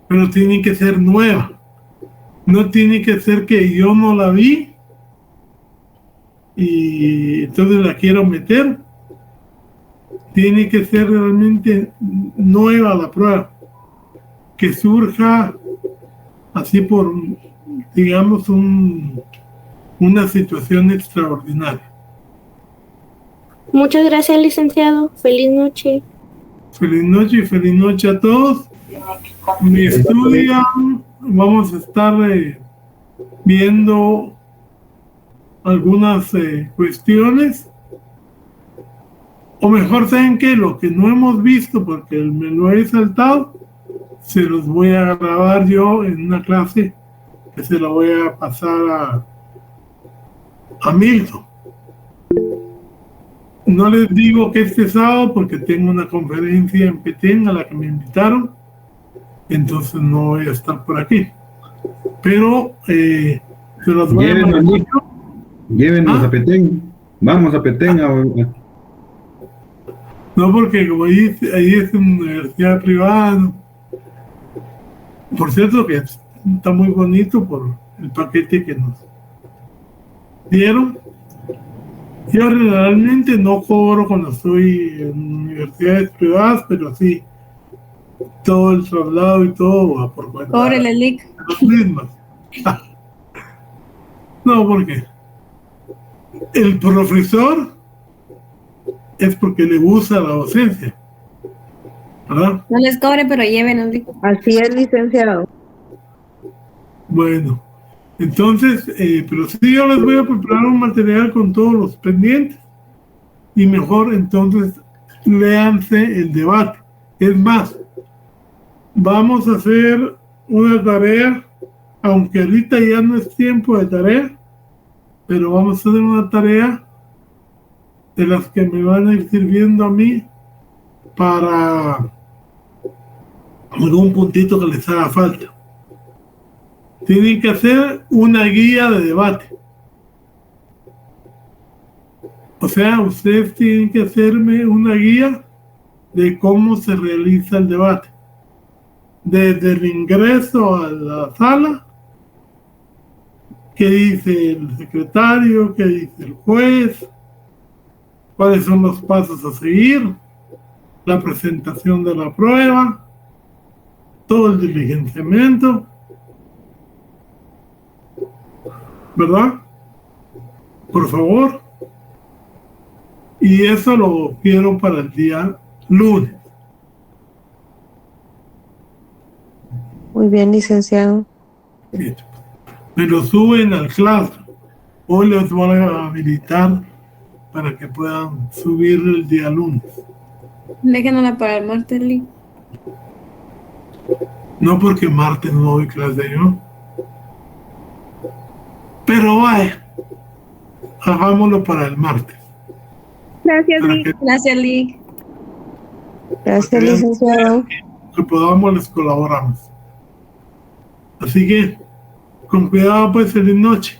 pero tiene que ser nueva, no tiene que ser que yo no la vi y entonces la quiero meter. Tiene que ser realmente nueva la prueba, que surja así por, digamos, una situación extraordinaria. Muchas gracias, licenciado. Feliz noche. Feliz noche y feliz noche a todos. Me estudian, vamos a estar viendo algunas cuestiones, o mejor, saben que lo que no hemos visto porque me lo he saltado, se los voy a grabar yo en una clase que se la voy a pasar a Milton. No les digo que este sábado porque tengo una conferencia en Petén a la que me invitaron, entonces no voy a estar por aquí, pero se los voy a mandar. Llévenos a Petén, vamos a Petén. No, porque como ahí es una universidad privada. Por cierto que está muy bonito por el paquete que nos dieron. Yo realmente no cobro cuando estoy en universidades privadas, pero sí, todo el traslado y todo va por cuenta. Cóbrele, Lic. Las mismas. No, porque el profesor es porque le gusta la docencia, ¿verdad? No les cobre, pero llévenos, Lic. Así es, licenciado. Bueno, entonces, pero sí, yo les voy a preparar un material con todos los pendientes y mejor entonces léanse el debate. Es más, vamos a hacer una tarea, aunque ahorita ya no es tiempo de tarea, pero vamos a hacer una tarea de las que me van a ir sirviendo a mí para algún puntito que les haga falta. Tienen que hacer una guía de debate. O sea, ustedes tienen que hacerme una guía de cómo se realiza el debate. desde el ingreso a la sala, qué dice el secretario, qué dice el juez, cuáles son los pasos a seguir, la presentación de la prueba, todo el diligenciamiento, ¿verdad? Por favor. Y eso lo quiero para el día lunes. Muy bien, licenciado. Bien. Me lo suben al Classroom. Hoy les voy a habilitar para que puedan subir el día lunes. Déjenla para el martes, Lee. No, porque martes no doy clase yo. Pero vaya, hagámoslo para el martes. Gracias, Lee. Gracias, Lee. Gracias, licenciado. Que podamos, les colaboramos. Así que, con cuidado, pues, feliz noche.